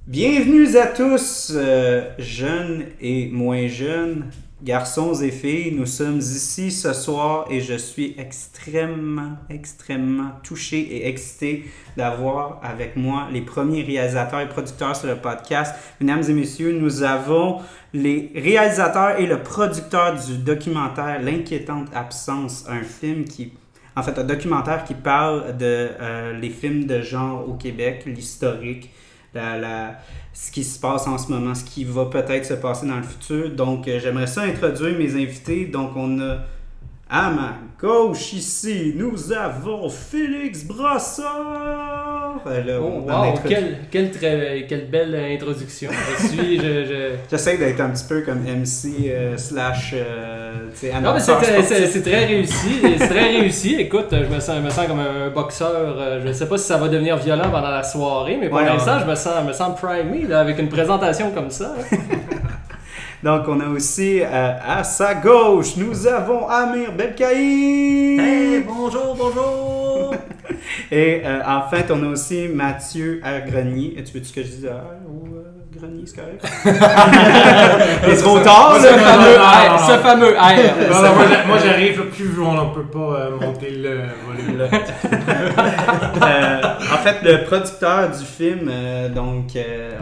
Bienvenue à tous, jeunes et moins jeunes, garçons et filles. Nous sommes ici ce soir et je suis extrêmement touché et excité d'avoir avec moi les premiers réalisateurs et producteurs sur le podcast. Mesdames et messieurs, nous avons les réalisateurs et le producteur du documentaire L'inquiétante absence, un documentaire qui parle de les films de genre au Québec, l'historique. Ce qui se passe en ce moment, ce qui va peut-être se passer dans le futur. Donc, j'aimerais ça introduire mes invités. Donc, on a à ma gauche ici, nous avons Félix Brassard. Quelle belle introduction. J'essaie d'être un petit peu comme MC slash... non, mais c'est très réussi. C'est très réussi. Écoute, je me sens comme un boxeur. Je ne sais pas si ça va devenir violent pendant la soirée, mais pour l'instant, je me sens primé là, avec une présentation comme ça. Donc, on a aussi à sa gauche, nous avons Amir Belkaï. Hey, bonjour. Et en fait, on a aussi Mathieu Grenier. Tu veux-tu que je dise ou Grenier, c'est correct? C'est trop tard, ce fameux R. Moi, j'arrive plus, on ne peut pas monter le volume. En fait, le producteur du film,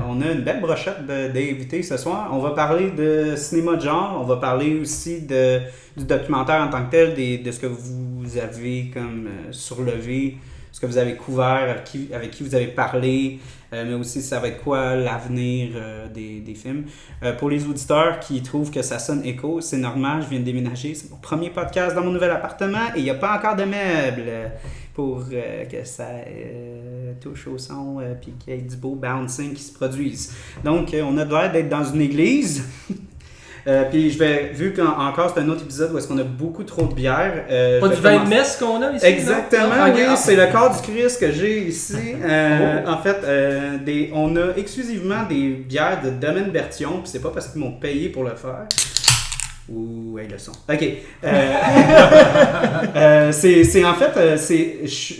on a une belle brochette d'invités ce soir. On va parler de cinéma de genre, on va parler aussi du documentaire en tant que tel, de ce que vous avez comme surlevé, ce que vous avez couvert, avec qui vous avez parlé, mais aussi ça va être quoi l'avenir des films. Pour les auditeurs qui trouvent que ça sonne écho, c'est normal, je viens de déménager, c'est mon premier podcast dans mon nouvel appartement et il n'y a pas encore de meubles pour que ça touche au son puis qu'il y ait du beau bouncing qui se produise. Donc, on a l'air d'être dans une église. Puis vu qu'encore c'est un autre épisode où est-ce qu'on a beaucoup trop de bière. Pas du vin de messe qu'on a ici? Exactement, oui, c'est le corps du Christ que j'ai ici. En fait, on a exclusivement des bières de Domaine Bertillon, puis c'est pas parce qu'ils m'ont payé pour le faire. Ouh, hey, le son. OK.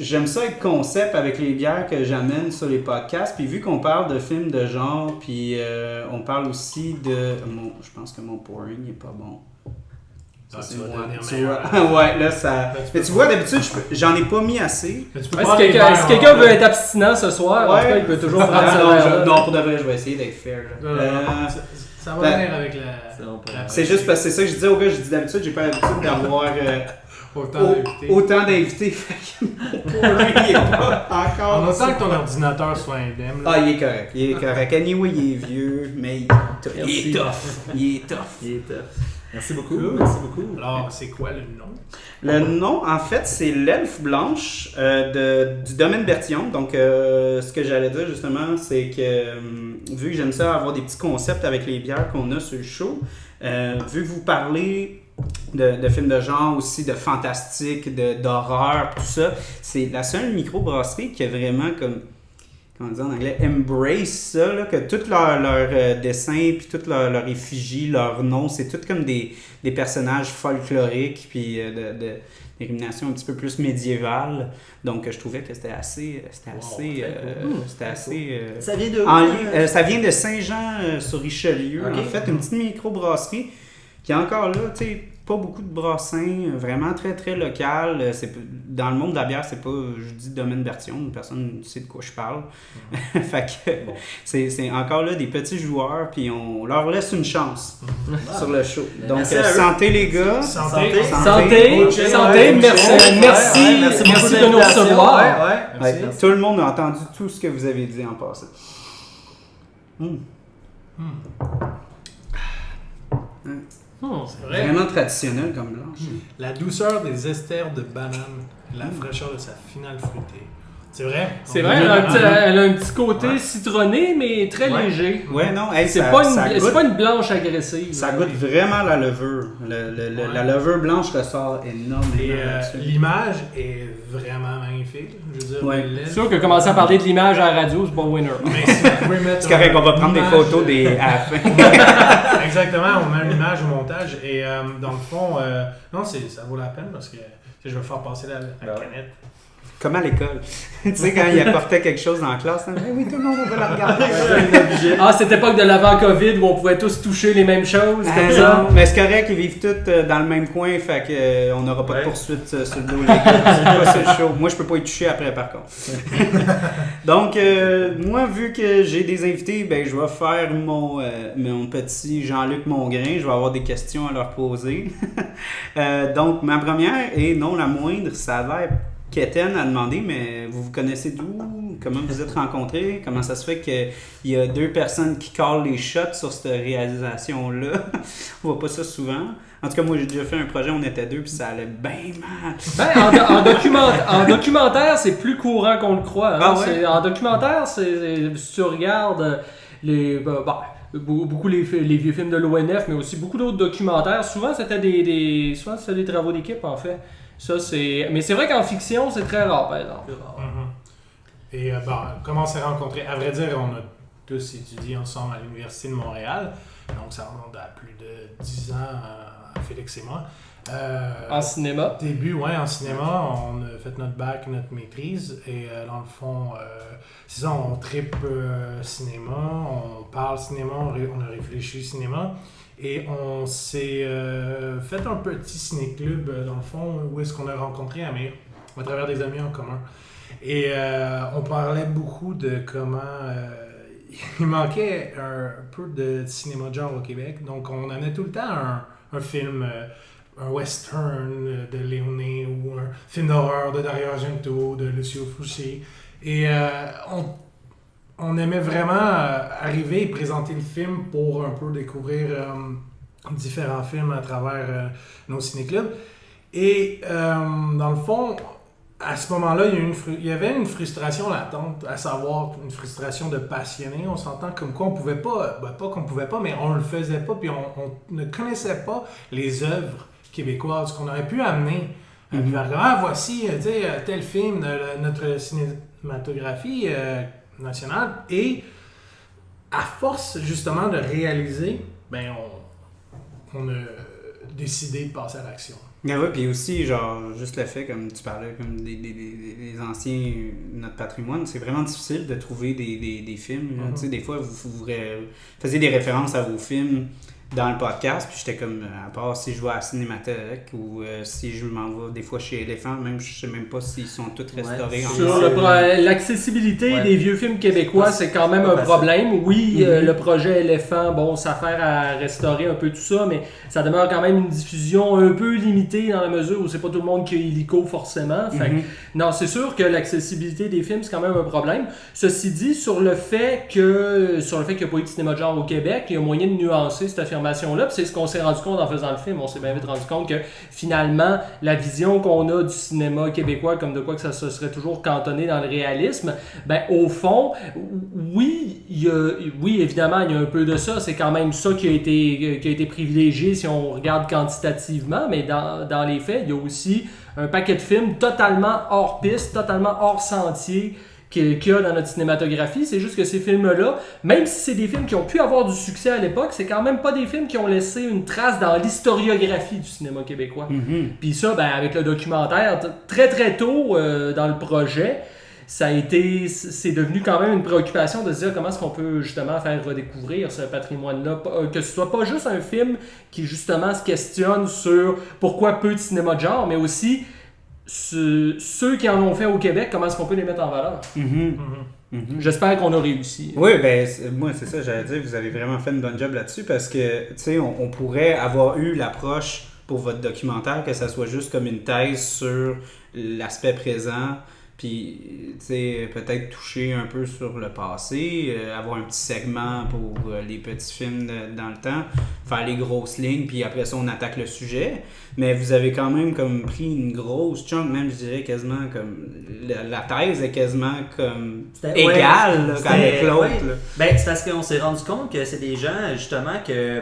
J'aime ça être concept avec les bières que j'amène sur les podcasts. Puis vu qu'on parle de films de genre, puis on parle aussi de... je pense que mon pouring n'est pas bon. Ça, c'est moi. Ouais, là, ça... Mais tu vois, d'habitude, j'en ai pas mis assez. Si quelqu'un veut être abstinent ce soir, en tout cas, il peut toujours prendre ça. Non, pour de vrai, je vais essayer d'être fair. Ça va venir avec la... C'est juste parce que c'est ça que je disais au gars, je dis d'habitude, j'ai pas l'habitude d'avoir autant d'invités. Il est pas encore. On attend que ton ordinateur soit indemne. Ah, il est correct. Anyway, il est vieux, mais il est tough. Merci beaucoup. Alors, c'est quoi le nom? Le nom, en fait, c'est l'Elfe Blanche du Domaine Bertillon. Donc, ce que j'allais dire, justement, c'est que vu que j'aime ça avoir des petits concepts avec les bières qu'on a sur le show, vu que vous parlez de films de genre aussi, de fantastique, d'horreur, tout ça, c'est la seule microbrasserie qui a vraiment comme... Comment dire en anglais, embrace ça, là, que tous leurs dessins, puis toutes leurs effigies, leurs noms, c'est tout comme des personnages folkloriques, puis d'élimination un petit peu plus médiévale. Donc, je trouvais que c'était assez... Ça vient de où? Ça vient de Saint-Jean-sur-Richelieu. Okay. En fait, une petite microbrasserie qui est encore là, tu sais, pas beaucoup de brassins, vraiment très très local. Dans le monde de la bière, c'est pas, je dis Domaine Bertillon, personne ne sait de quoi je parle. Fait que c'est encore là des petits joueurs, puis on leur laisse une chance sur le show. Donc santé les gars. Santé. Merci de nous recevoir. Tout le monde a entendu tout ce que vous avez dit en passant. C'est vrai. Vraiment traditionnel comme blanche. La douceur des esters de banane, la fraîcheur de sa finale fruitée. C'est vrai. C'est vrai, elle a un petit côté citronné, mais très léger. Ouais, non, c'est pas une blanche agressive. Ça goûte vraiment la levure. La levure blanche ressort énormément. L'image est vraiment magnifique. Je veux dire, c'est sûr que commencer à parler de l'image à la radio, c'est pas winner. Mais si vous pouvez mettre c'est correct, on va prendre des photos à la fin. Exactement, on met une image au montage. Et dans le fond, non, ça vaut la peine parce que je vais faire passer la canette. Comme à l'école. Tu sais, quand il apportait quelque chose dans la classe, oui, tout le monde va la regarder. Cette époque de l'avant-Covid où on pouvait tous toucher les mêmes choses, comme ça. Non, mais c'est correct, ils vivent tous dans le même coin, fait qu'on n'aura pas de poursuite sur le dos, les gars. C'est pas ça le show. Moi, je peux pas y toucher après, par contre. Donc, moi, vu que j'ai des invités, ben, je vais faire mon petit Jean-Luc Mongrain. Je vais avoir des questions à leur poser. Donc, ma première, et non la moindre, ça va être Kéten a demandé, mais vous connaissez d'où? Comment vous êtes rencontrés? Comment ça se fait qu'il y a 2 personnes qui callent les shots sur cette réalisation-là? On voit pas ça souvent. En tout cas, moi, j'ai déjà fait un projet, on était 2, puis ça allait bien mal. En documentaire, c'est plus courant qu'on le croit. Hein? En documentaire, si tu regardes beaucoup les vieux films de l'ONF, mais aussi beaucoup d'autres documentaires, souvent, c'était des travaux d'équipe, en fait. Mais c'est vrai qu'en fiction, c'est très rare, par exemple. Et comment on s'est rencontrés? À vrai dire, on a tous étudié ensemble à l'Université de Montréal. Donc, ça remonte à plus de 10 ans, Félix et moi. En cinéma? En cinéma. On a fait notre bac, notre maîtrise. Et dans le fond, c'est ça, on tripe cinéma, on parle cinéma, on a réfléchi cinéma. Et on s'est fait un petit ciné-club, dans le fond, où est-ce qu'on a rencontré Amir, à travers des amis en commun. Et on parlait beaucoup de comment il manquait un peu de cinéma de genre au Québec. Donc on amenait tout le temps un film, un western de Léoné ou un film d'horreur de Dario Argento, de Lucio Fulci. Et on aimait vraiment arriver et présenter le film pour un peu découvrir différents films à travers nos ciné-clubs. Et dans le fond, à ce moment-là, il y avait une frustration latente, à savoir une frustration de passionné. On s'entend comme quoi on pouvait pas, pas qu'on pouvait pas, mais on le faisait pas, puis on ne connaissait pas les œuvres québécoises qu'on aurait pu amener. Voici tel film de notre cinématographie nationale. Et à force justement de réaliser, on a décidé de passer à l'action. Ah oui, puis aussi, juste le fait, comme tu parlais, comme des anciens, notre patrimoine, c'est vraiment difficile de trouver des films. Tu sais, des fois, vous faisiez des références à vos films dans le podcast, puis j'étais comme, à part si je vais à la Cinémathèque ou si je m'en vais des fois chez Éléphant, même je sais même pas s'ils sont tous restaurés. Sur l'accessibilité des vieux films québécois, c'est quand même un problème. Oui, le projet Éléphant, ça fait à restaurer un peu tout ça, mais ça demeure quand même une diffusion un peu limitée dans la mesure où c'est pas tout le monde qui a illico forcément. Fait non, c'est sûr que l'accessibilité des films, c'est quand même un problème. Ceci dit, sur le fait qu'il n'y a pas eu de cinéma de genre au Québec, il y a moyen de nuancer cette affirmation-là, puis c'est ce qu'on s'est rendu compte en faisant le film. On s'est bien vite rendu compte que finalement, la vision qu'on a du cinéma québécois, comme de quoi que ça se serait toujours cantonné dans le réalisme, au fond, oui, évidemment, il y a un peu de ça. C'est quand même ça qui a été privilégié si on regarde quantitativement, mais dans les faits, il y a aussi un paquet de films totalement hors piste, totalement hors sentier qu'il y a dans notre cinématographie. C'est juste que ces films-là, même si c'est des films qui ont pu avoir du succès à l'époque, c'est quand même pas des films qui ont laissé une trace dans l'historiographie du cinéma québécois. Puis ça, avec le documentaire, très très tôt dans le projet, c'est devenu quand même une préoccupation de se dire comment est-ce qu'on peut justement faire redécouvrir ce patrimoine-là, que ce soit pas juste un film qui justement se questionne sur pourquoi peu de cinéma de genre, mais aussi ceux qui en ont fait au Québec, comment est-ce qu'on peut les mettre en valeur? J'espère qu'on a réussi. Oui, moi c'est ça, j'allais dire, vous avez vraiment fait une bonne job là-dessus parce que, tu sais, on pourrait avoir eu l'approche pour votre documentaire que ça soit juste comme une thèse sur l'aspect présent Puis, tu sais, peut-être toucher un peu sur le passé, avoir un petit segment pour les petits films dans le temps, faire les grosses lignes, puis après ça, on attaque le sujet. Mais vous avez quand même comme pris une grosse chunk, même je dirais quasiment comme... La thèse est quasiment comme égale là, avec l'autre. Ouais. Ben, c'est parce qu'on s'est rendu compte que c'est des gens, justement, que...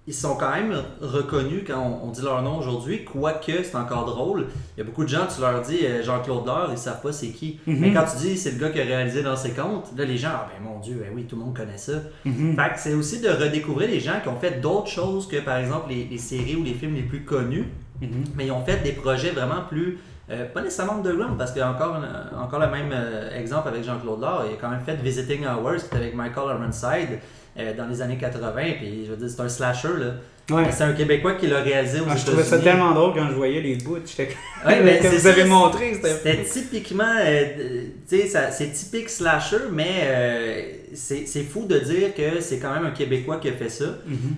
Ils sont quand même reconnus quand on dit leur nom aujourd'hui, quoique c'est encore drôle. Il y a beaucoup de gens, tu leur dis Jean-Claude Leur, ils savent pas c'est qui. Mais quand tu dis c'est le gars qui a réalisé Dans ses comptes, là les gens, ah ben mon Dieu, ben oui, tout le monde connaît ça. Fait que c'est aussi de redécouvrir les gens qui ont fait d'autres choses que par exemple les séries ou les films les plus connus, mais ils ont fait des projets vraiment plus. Pas nécessairement underground, parce qu'il y a encore le même exemple avec Jean-Claude Leur. Il a quand même fait Visiting Hours, qui était avec Michael Ironside dans les années 80, puis je veux dire, c'est un slasher, là. Ouais. C'est un Québécois qui l'a réalisé aux États-Unis. Je trouvais ça tellement drôle quand je voyais les bouts. Ouais, que vous avez montré. C'était typiquement, tu sais, c'est typique slasher, mais c'est fou de dire que c'est quand même un Québécois qui a fait ça.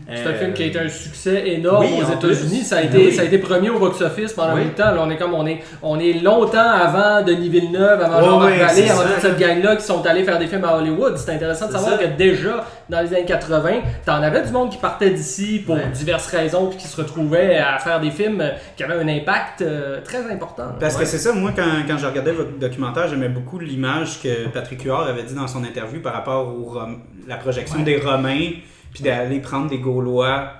C'est un film qui a été un succès énorme aux États-Unis. Ça a été premier au box-office pendant un bout de temps. Là, on est longtemps avant Denis Villeneuve, avant Jean-Marc Vallée, avant toute cette gang-là qui sont allés faire des films à Hollywood. C'est intéressant de savoir que déjà, dans les années 80, t'en avais du monde qui partait d'ici pour diverses raisons puis qui se retrouvait à faire des films qui avaient un impact très important. Parce que c'est ça, moi quand je regardais votre documentaire, j'aimais beaucoup l'image que Patrick Huard avait dit dans son interview par rapport la projection des Romains, puis d'aller prendre des Gaulois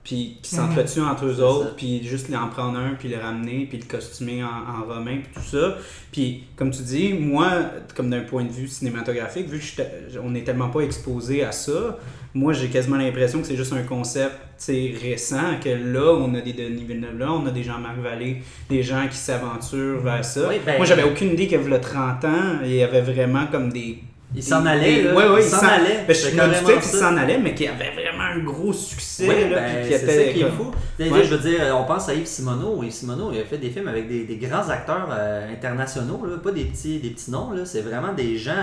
puis qui s'entretuent entre eux autres, puis juste en prendre un, puis le ramener, puis le costumer en romain, puis tout ça. Puis, comme tu dis, moi, comme d'un point de vue cinématographique, vu qu'on n'est tellement pas exposé à ça, moi, j'ai quasiment l'impression que c'est juste un concept récent, que là, on a des Denis Villeneuve, là, on a des Jean-Marc Vallée, des gens qui s'aventurent vers ça. Oui, moi, j'avais aucune idée qu'il y avait 30 ans, il y avait vraiment comme des... Il s'en allait, là. Oui, il s'en allait. Je me doutais qu'il s'en allait, mais qu'il avait vraiment un gros succès. Oui, là, c'est ça qui est fou. Je veux dire, on pense à Yves Simoneau. Yves Simoneau, il a fait des films avec des grands acteurs internationaux, là, pas des petits noms. Là. C'est vraiment des gens...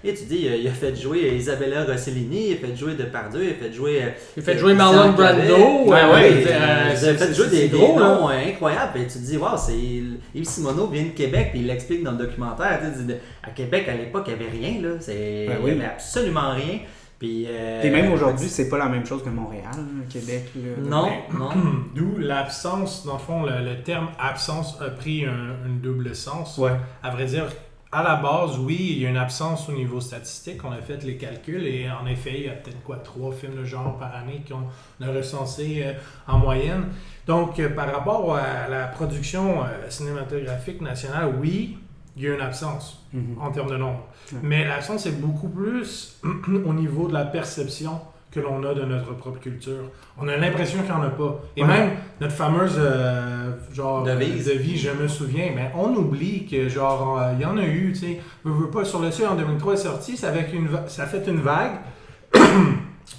Et tu dis, il a fait jouer Isabella Rossellini, il a fait jouer Depardieu, il a fait jouer Marlon Brando. Il a fait jouer des gros noms incroyables. Et tu te dis, wow, Yves Simoneau vient de Québec, puis il l'explique dans le documentaire. À Québec, à l'époque, il n'y avait rien, là. Il n'y avait absolument rien. Puis même aujourd'hui, c'est pas la même chose que Montréal, Québec. Là, non. D'où l'absence, dans le fond, le terme absence a pris un double sens. Ouais. À vrai dire, à la base, oui, il y a une absence au niveau statistique. On a fait les calculs et en effet, il y a peut-être 3 films de genre par année qu'on a recensés en moyenne. Donc, par rapport à la production cinématographique nationale, oui, il y a une absence en termes de nombre. Mais l'absence est beaucoup plus au niveau de la perception que l'on a de notre propre culture. On a l'impression qu'il n'y en a pas. Et même notre fameuse devise, je me souviens, mais on oublie que genre il y en a eu, tu sais, pas sur le seuil en 2003 est sorti, ça a fait une vague.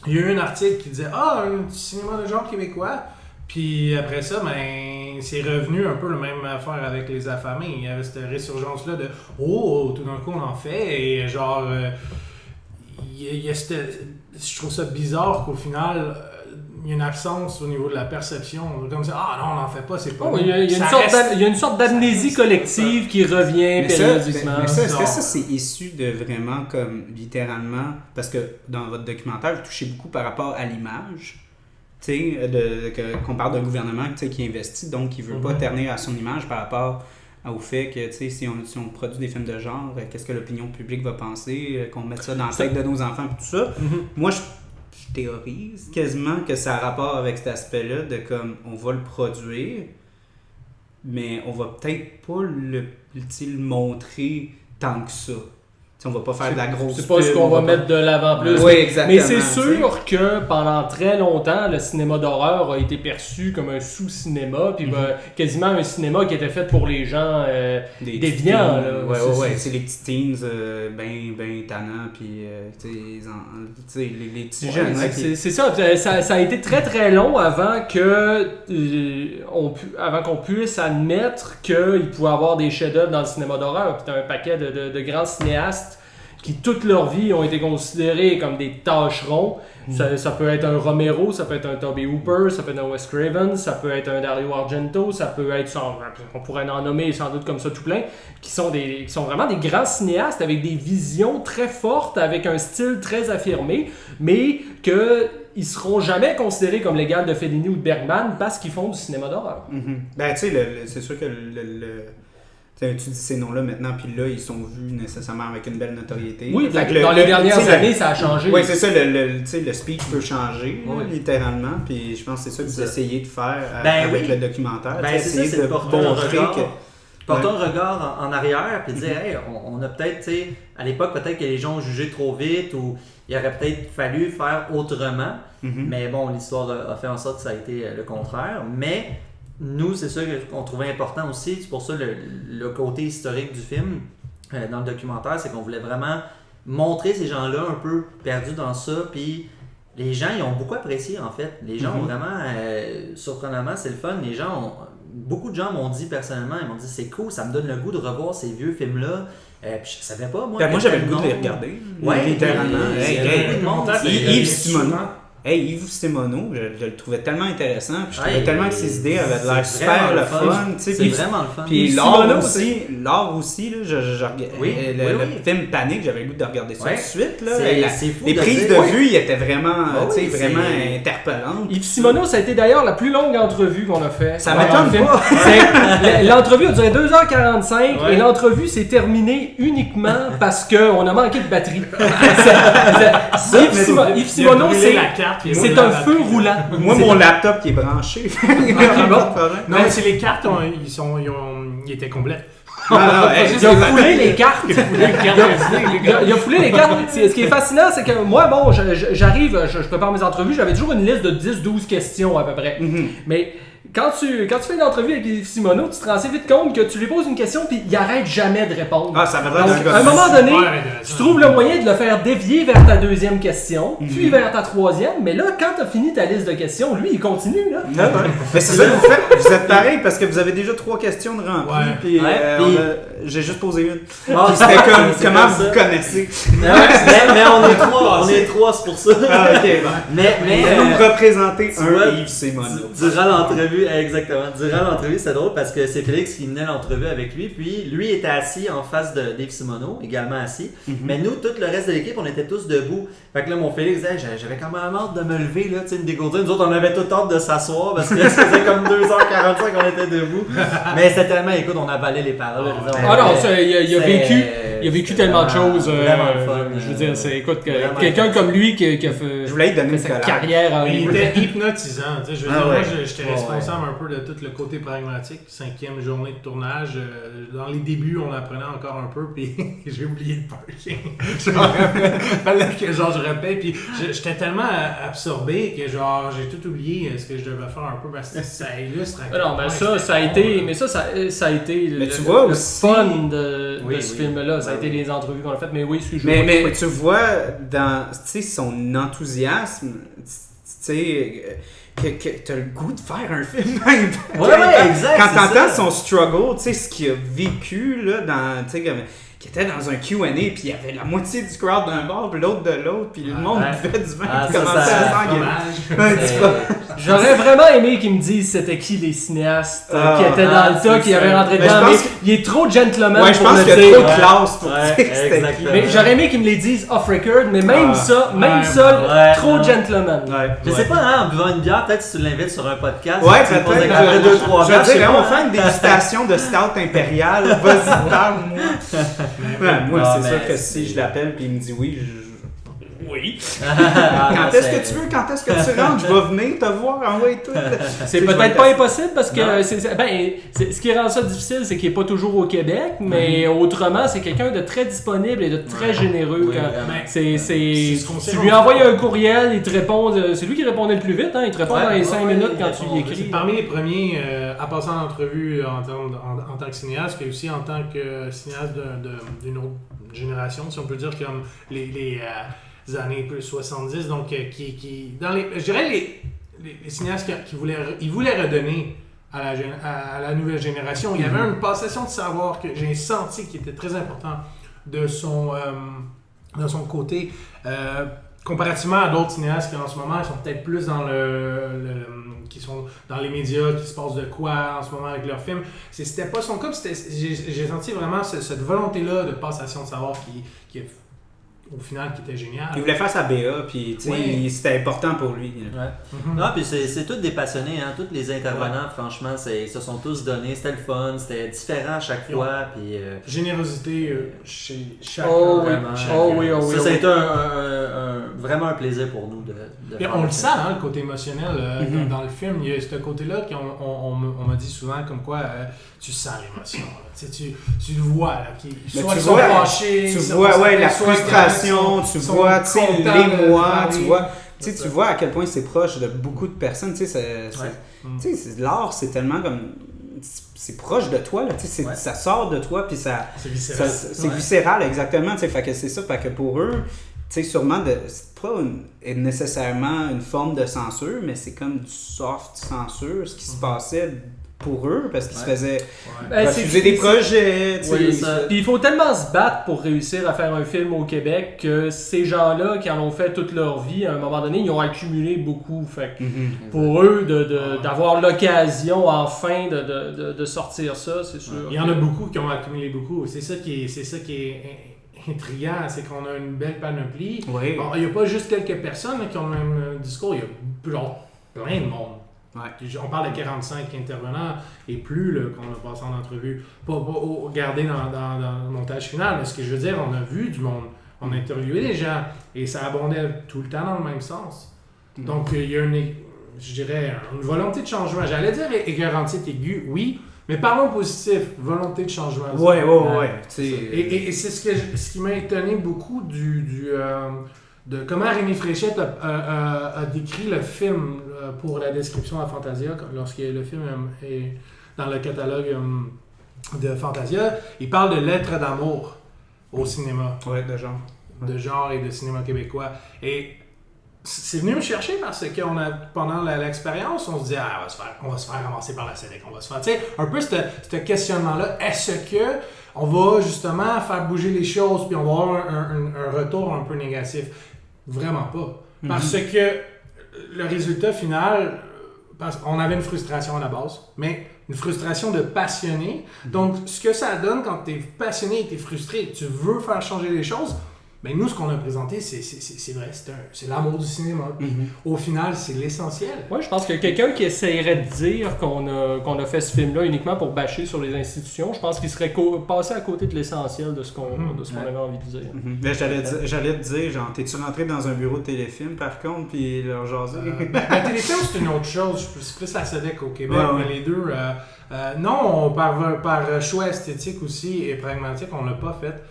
Il y a eu un article qui disait un cinéma de genre québécois. Puis après ça, c'est revenu un peu la même affaire avec Les Affamés. Il y avait cette résurgence-là de « Oh, tout d'un coup, on en fait. » Et genre, je trouve ça bizarre qu'au final, il y a une absence au niveau de la perception. Comme ça, non, on n'en fait pas, c'est pas bon. Il y a une sorte d'amnésie collective qui revient périodiquement. Est-ce que ça, c'est issu de vraiment comme littéralement, parce que dans votre documentaire, vous touchez beaucoup par rapport à l'image. Qu'on parle d'un gouvernement qui investit, donc qui ne veut pas ternir à son image par rapport au fait que si on produit des films de genre, qu'est-ce que l'opinion publique va penser, qu'on mette ça dans la tête de nos enfants et tout ça. Moi, je théorise quasiment que ça a rapport avec cet aspect-là de comme on va le produire, mais on va peut-être pas le montrer tant que ça. T'sais, on va pas faire de la grosse c'est pas ce qu'on va mettre de l'avant plus. Oui, exactement. Mais c'est sûr que pendant très longtemps, le cinéma d'horreur a été perçu comme un sous-cinéma, puis quasiment un cinéma qui était fait pour les gens déviants. Ouais, c'est les petits teens ben tannants, puis les petits jeunes. C'est ça, ça a été très très long avant qu'on puisse admettre qu'il pouvait avoir des chefs-d'œuvre dans le cinéma d'horreur. Puis t'as un paquet de grands cinéastes qui toute leur vie ont été considérés comme des tâcherons. Ça peut être un Romero, ça peut être un Toby Hooper, ça peut être un Wes Craven, ça peut être un Dario Argento, ça peut être, on pourrait en nommer sans doute comme ça tout plein, qui sont vraiment des grands cinéastes avec des visions très fortes, avec un style très affirmé, mais qu'ils seront jamais considérés comme l'égal de Fellini ou de Bergman parce qu'ils font du cinéma d'horreur. Ben, tu sais, c'est sûr que tu dis ces noms-là maintenant, puis là, ils sont vus nécessairement avec une belle notoriété. Oui, dans les dernières années, ça a changé. Oui, c'est ça, le speech peut changer, littéralement, puis je pense que c'est ça que vous essayez de faire avec le documentaire. Ben, c'est ça, c'est de porter un regard en arrière, puis dire, hey, on a peut-être, tu sais, à l'époque, peut-être que les gens ont jugé trop vite, ou il aurait peut-être fallu faire autrement, mais bon, l'histoire a fait en sorte que ça a été le contraire, mais... Nous, c'est ça qu'on trouvait important aussi. C'est pour ça le côté historique du film, dans le documentaire, c'est qu'on voulait vraiment montrer ces gens-là un peu perdus dans ça. Puis les gens, ils ont beaucoup apprécié, en fait. Les gens ont vraiment, surprenamment, c'est le fun. Beaucoup de gens m'ont dit personnellement, ils m'ont dit c'est cool, ça me donne le goût de revoir ces vieux films-là. Puis je savais pas, moi. Moi, j'avais le goût de les regarder. Ouais, littéralement. Yves Simoneau. Hey, Yves Simoneau, je le trouvais tellement intéressant, puis je trouvais tellement que ses idées avaient l'air super le fun. C'est vraiment le fun. Puis l'art aussi, là, le film Panique, j'avais le goût de regarder ça tout de suite. Là. Les prises de vue, ils étaient vraiment, vraiment interpellantes. Yves Simoneau, ça a été d'ailleurs la plus longue entrevue qu'on a faite. Ça m'étonne pas. L'entrevue a duré 2h45 et l'entrevue s'est terminée uniquement parce qu'on a manqué de batterie. Yves Simoneau, c'est un feu roulant. Moi, mon laptop qui est branché. Non, mais c'est les cartes, ils étaient complètes. Il a foulé les cartes. Il a foulé les cartes. Ce qui est fascinant, c'est que moi, bon, j'arrive, je prépare mes entrevues, j'avais toujours une liste de 10-12 questions à peu près. Mais quand tu fais une entrevue avec Yves Simoneau, tu te rends assez vite compte que tu lui poses une question puis il arrête jamais de répondre. Ah, ça va donc, à un moment donné, tu trouves le moyen de le faire dévier vers ta deuxième question, puis vers ta troisième, mais là, quand tu as fini ta liste de questions, lui, il continue. Là. Mais c'est ça que vous faites. Vous êtes pareil parce que vous avez déjà 3 questions de remplir, puis j'ai juste posé une. C'était comme, comment vous vous connaissez? Mais on est trois, c'est pour ça. Ah, ok, bon. Mais vous représentez un Yves Simoneau. Durant l'entrevue, exactement. Durant l'entrevue, c'est drôle parce que c'est Félix qui menait l'entrevue avec lui. Puis lui était assis en face de Dave Simoneau, également assis. Mais nous, tout le reste de l'équipe, on était tous debout. Fait que là, mon Félix disait, j'avais quand même hâte de me lever, là, tu sais, me dégourdir. Nous autres, on avait tout hâte de s'asseoir parce que ça faisait comme 2h45 qu'on était debout. Mais c'était tellement, écoute, on avalait les paroles. Il a vécu tellement de choses. Vraiment le fun. Je veux dire, écoute, quelqu'un comme lui qui a fait, je voulais lui donner sa carrière en il était hypnotisant. Je veux dire, moi, j'étais responsable un peu de tout le côté pragmatique. 5e journée de tournage. Dans les débuts, on apprenait encore un peu, puis j'ai oublié le parking. Fallait que je répète, puis j'étais tellement absorbé que j'ai tout oublié ce que je devais faire un peu parce que ça illustre. Non, mais ça a été le fun de ce film-là. Ça a été les entrevues qu'on a faites, mais oui, mais tu vois, dans son enthousiasme, tu sais, que t'as le goût de faire un film. Exact. Quand t'entends son struggle, tu sais, ce qu'il a vécu, là, tu sais, qui était dans un Q&A, puis il y avait la moitié du crowd d'un bord, puis l'autre de l'autre, puis le monde buvait du vin, puis commençait à s'engueuler. J'aurais vraiment aimé qu'ils me disent c'était qui les cinéastes qui étaient dans le tas, qui avaient rentré dedans, mais il est trop gentleman pour le dire. Je pense qu'il y a trop de classe pour dire que c'était qui. Mais j'aurais aimé qu'ils me les disent off-record, mais même ça, trop gentleman. Je sais pas, en buvant une bière, peut-être si tu l'invites sur un podcast, peut-être. Après 2-3 je veux dire, on fait une dégustation de stout impérial, vas-y, parle-moi. Moi, c'est sûr que si je l'appelle et il me dit oui, oui. Quand est-ce que tu veux? Quand est-ce que tu rentres? Je vais venir te voir, envoyer tout. C'est peut-être pas impossible parce que ce qui rend ça difficile, c'est qu'il n'est pas toujours au Québec, mais autrement, c'est quelqu'un de très disponible et de très généreux. Tu lui envoies un courriel, il te répond. C'est lui qui répondait le plus vite, il te répond dans les 5 minutes quand tu y écris. Parmi les premiers à passer en entrevue en tant que cinéaste, et aussi en tant que cinéaste d'une autre génération, si on peut dire, comme les années plus 70, donc qui dans je dirais les cinéastes qui voulaient redonner à la nouvelle génération. Il y avait une passation de savoir que j'ai senti qui était très important de son de son côté. Comparativement à d'autres cinéastes qui en ce moment ils sont peut-être plus dans qui sont dans les médias, qui se passent de quoi en ce moment avec leurs films. C'était pas son cas, j'ai senti vraiment cette volonté-là de passation de savoir qui au final qui était génial. Il voulait faire sa BA, puis c'était important pour lui. Ouais. Non, puis c'est tous des passionnés, hein. Tous les intervenants, franchement, ils se sont tous donnés, c'était le fun, c'était différent à chaque fois. Puis, générosité chez chaque. Ça a été vraiment un plaisir pour nous de faire. On le sent, hein, le côté émotionnel dans le film. Il y a ce côté-là qu'on m'a dit souvent, comme quoi tu sens l'émotion. Tu le vois, là, soit ils sont fâchés, tu vois la frustration, tu vois l'émoi, tu vois à quel point c'est proche de beaucoup de personnes. L'art, c'est tellement comme... C'est proche de toi, là, ça sort de toi, puis c'est viscéral. C'est viscéral, exactement. Fait que c'est ça, fait que pour eux, sûrement, c'est pas nécessairement une forme de censure, mais c'est comme du soft censure, ce qui se passait pour eux, parce qu'ils se faisaient refuser des projets. Puis il faut tellement se battre pour réussir à faire un film au Québec que ces gens-là qui en ont fait toute leur vie, à un moment donné, ils ont accumulé beaucoup. Fait pour eux, d'avoir l'occasion enfin de sortir ça, c'est sûr. Il y en a beaucoup qui ont accumulé beaucoup. C'est ça qui est intriguant, c'est qu'on a une belle panoplie. Oui. Bon, il n'y a pas juste quelques personnes qui ont le même discours, il y a plein de monde. Ouais. On parle de 45 intervenants et plus qu'on a passé en entrevue. Pas regarder dans le montage final, mais ce que je veux dire, on a vu du monde, on a interviewé des gens et ça abondait tout le temps dans le même sens. Donc il y a une volonté de changement. J'allais dire écœurantite aiguë, oui, mais parlons positif, volonté de changement. Oui. Et c'est ce qui m'a étonné beaucoup de comment Rémi Fréchette a décrit le film pour la description à Fantasia, lorsque le film est dans le catalogue de Fantasia. Il parle de lettres d'amour au cinéma. Oui, de genre. De genre et de cinéma québécois. Et c'est venu me chercher parce que pendant l'expérience, on se dit on va se faire ramasser par la SEDEC, on va se faire, tu sais, un peu ce questionnement-là, est-ce que on va justement faire bouger les choses puis on va avoir un retour un peu négatif? Vraiment pas. Parce que le résultat final, on avait une frustration à la base, mais une frustration de passionné. Donc, ce que ça donne quand tu es passionné et tu es frustré, tu veux faire changer les choses, ben nous, ce qu'on a présenté, c'est vrai, c'est l'amour du cinéma. Au final, c'est l'essentiel. Oui, je pense que quelqu'un qui essayerait de dire qu'on a fait ce film-là uniquement pour bâcher sur les institutions, je pense qu'il serait passé à côté de l'essentiel de ce qu'on avait envie de dire. Mais j'allais te dire, genre, t'es-tu rentré dans un bureau de téléfilm par contre, puis leur jaser? Le téléfilm, c'est une autre chose. C'est plus la SEDEC au Québec, mais les deux... non, par choix esthétique aussi et pragmatique, on l'a pas fait.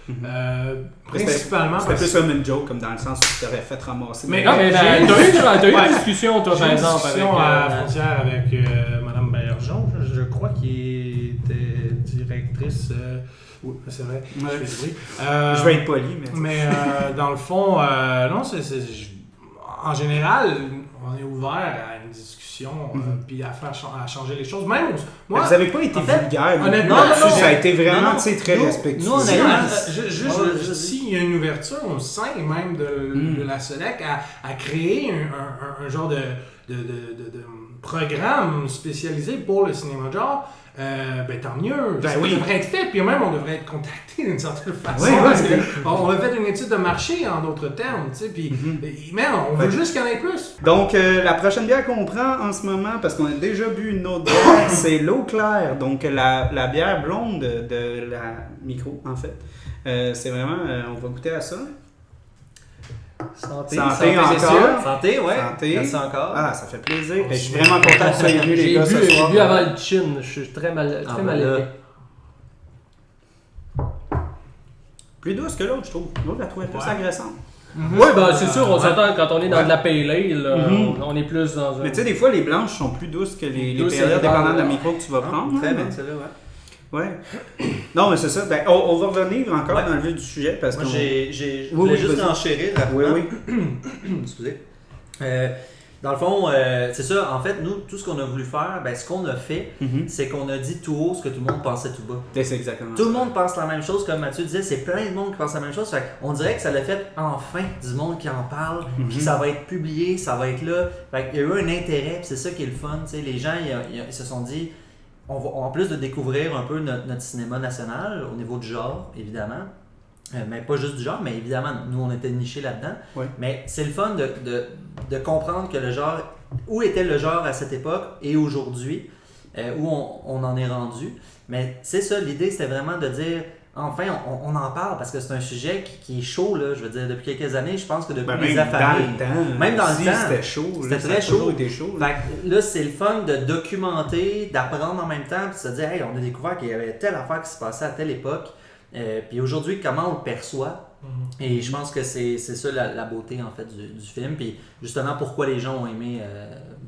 Principalement c'était plus comme une joke, comme dans le sens où tu t'aurais fait ramasser. Mais t'as eu une discussion, toi, par exemple, avec... à la frontière avec Mme Bergeron, je crois, qui était directrice... oui, c'est vrai, je fais du bruit. Je vais être poli, mais dans le fond, non, en général, on est ouvert à une discussion puis à changer les choses. Même moi, vous n'avez pas été vulgaire. Honnêtement, ça a été vraiment très respectueux. S'il y a une ouverture au sein même de la SEDEC à créer un genre de programme spécialisé pour le cinéma de genre, ben tant mieux. Ça devrait être fait, puis même on devrait être contacté d'une certaine façon. On a fait une étude de marché en d'autres termes, tu sais, puis mais on veut juste qu'il y en ait plus. Donc la prochaine bière qu'on prend en ce moment, parce qu'on a déjà bu une autre bière, c'est l'eau claire, donc la bière blonde de la micro en fait. C'est vraiment, on va goûter à ça. Santé encore. Santé, ouais. Santé. Merci encore. Ah, ça fait plaisir. Je suis vraiment content que vous soyez venus, les gars, ce soir. J'ai bu avant le chin. Je suis très mal aimé. Plus douce que l'autre, je trouve. L'autre, la trouve plus agressante. Oui, ben c'est sûr, on s'entend quand on est dans de la pale ale, on est plus dans un... Mais tu sais, des fois, les blanches sont plus douces que les pale ale, dépendant de la micro que tu vas prendre. Très bien, celle-là, ouais. Ouais. Non, mais c'est ça. Ben, on va revenir encore dans le vif du sujet parce que. Je voulais juste enchérir rapidement. Oui. Excusez. Dans le fond, c'est ça. En fait, nous, tout ce qu'on a voulu faire, ce qu'on a fait, c'est qu'on a dit tout haut ce que tout le monde pensait tout bas. C'est exactement tout le monde pense la même chose, comme Mathieu disait, c'est plein de monde qui pense la même chose. Fait on dirait que ça l'a fait enfin du monde qui en parle, puis ça va être publié, ça va être là. Fait il y a eu un intérêt, puis c'est ça qui est le fun. T'sais. Les gens, ils se sont dit, en plus de découvrir un peu notre cinéma national, au niveau du genre, évidemment, mais pas juste du genre, mais évidemment, nous, on était nichés là-dedans. Oui. Mais c'est le fun de comprendre que le genre, où était le genre à cette époque et aujourd'hui, où on en est rendu. Mais c'est ça, l'idée, c'était vraiment de dire, enfin, on en parle parce que c'est un sujet qui est chaud, là. Je veux dire, depuis quelques années, je pense que depuis les affamés. Même dans le temps. C'était chaud. C'était très chaud. Là. Fait que là, c'est le fun de documenter, d'apprendre en même temps, puis de se dire, hey, on a découvert qu'il y avait telle affaire qui se passait à telle époque. Puis aujourd'hui, comment on le perçoit. Et je pense que c'est ça la beauté en fait du film. Puis justement, pourquoi les gens ont aimé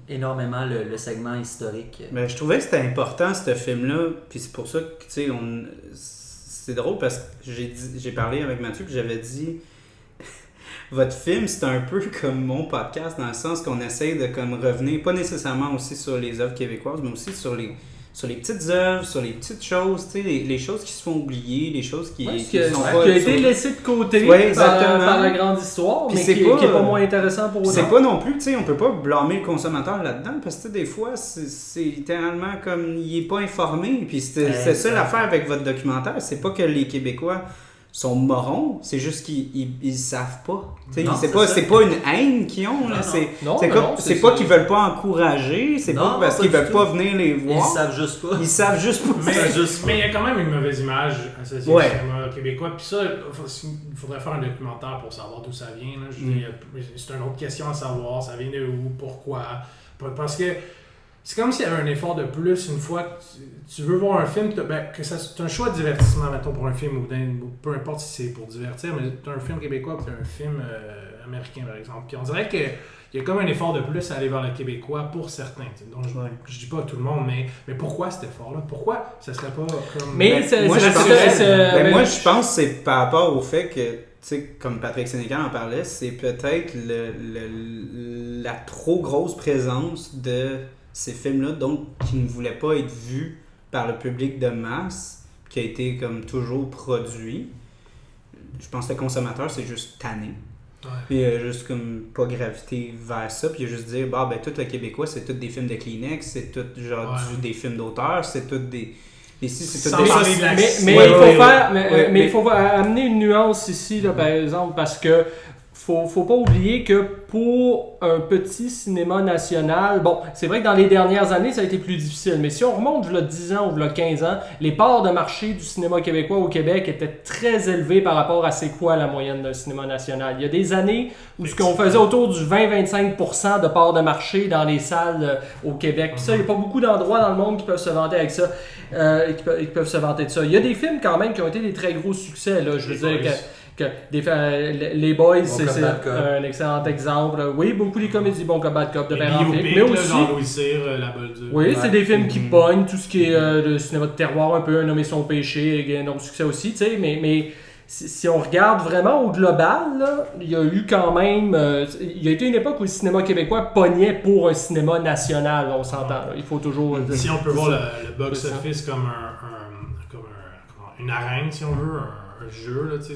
énormément le segment historique. Mais je trouvais que c'était important, ce film-là. Puis c'est pour ça que, tu sais, c'est drôle parce que j'ai parlé avec Mathieu puis j'avais dit votre film, c'est un peu comme mon podcast dans le sens qu'on essaie de comme revenir, pas nécessairement aussi sur les œuvres québécoises, mais aussi sur les petites œuvres, sur les petites choses, tu sais, les choses qui se font oublier, les choses qui sont pas... Qui a été laissé de côté par la grande histoire, puis mais qui est pas moins intéressant pour autant. C'est pas non plus, tu sais, on peut pas blâmer le consommateur là-dedans, parce que des fois, c'est littéralement comme, il est pas informé, puis c'est ça l'affaire avec votre documentaire, c'est pas que les Québécois sont morons, c'est juste qu'ils savent pas. Non, c'est pas une haine qu'ils ont. Là. C'est pas qu'ils veulent pas encourager, c'est pas parce qu'ils veulent pas venir les voir. Ils savent juste pas. Ils savent juste pas. Mais il y a quand même une mauvaise image associée au cinéma québécois. Puis ça, il faudrait faire un documentaire pour savoir d'où ça vient. Là. C'est une autre question à savoir. Ça vient de où, pourquoi. Parce que c'est comme s'il y avait un effort de plus une fois que tu veux voir un film, que c'est un choix de divertissement, mettons, pour un film ou peu importe si c'est pour divertir, mais tu as un film québécois et tu as un film américain, par exemple. Puis on dirait qu'il y a comme un effort de plus à aller vers le québécois pour certains. Donc je dis pas tout le monde, mais pourquoi cet effort-là? Pourquoi ça serait pas comme... moi, je pense que c'est par rapport au fait que, tu sais, comme Patrick Sénécal en parlait, c'est peut-être la trop grosse présence de ces films-là, donc qui ne voulaient pas être vus par le public de masse, qui a été comme toujours produit. Je pense que le consommateur, c'est juste tanné. Puis juste comme pas graviter vers ça, puis juste dire, tout le Québécois, c'est tous des films de Kleenex, c'est tout genre des films d'auteur, c'est tout des... Ici, c'est tout mais il faut amener une nuance ici, là, par exemple, parce que faut pas oublier que pour un petit cinéma national, bon, c'est vrai que dans les dernières années, ça a été plus difficile, mais si on remonte il y a 10 ans ou il y a 15 ans, les parts de marché du cinéma québécois au Québec étaient très élevées par rapport à c'est quoi la moyenne d'un cinéma national. Il y a des années où ce qu'on faisait autour du 20-25% de parts de marché dans les salles au Québec. Puis ça, il n'y a pas beaucoup d'endroits dans le monde qui peuvent se vanter avec ça, qui peuvent se vanter de ça. Il y a des films quand même qui ont été des très gros succès, là, je veux dire que les Boys, c'est un excellent exemple. Oui, beaucoup des comédies, Bon Cop, Bad Cop, de père en flic, mais aussi... La Bolduc. Oui, c'est des films qui pognent, tout ce qui est le cinéma de terroir un peu, Nommer son péché, et un énorme succès aussi, tu sais, mais si on regarde vraiment au global, là, il y a eu quand même... il y a été une époque où le cinéma québécois pognait pour un cinéma national, on s'entend. Là. Il faut toujours... Si on peut voir le box-office comme une arène, si on veut, un jeu, là, c'est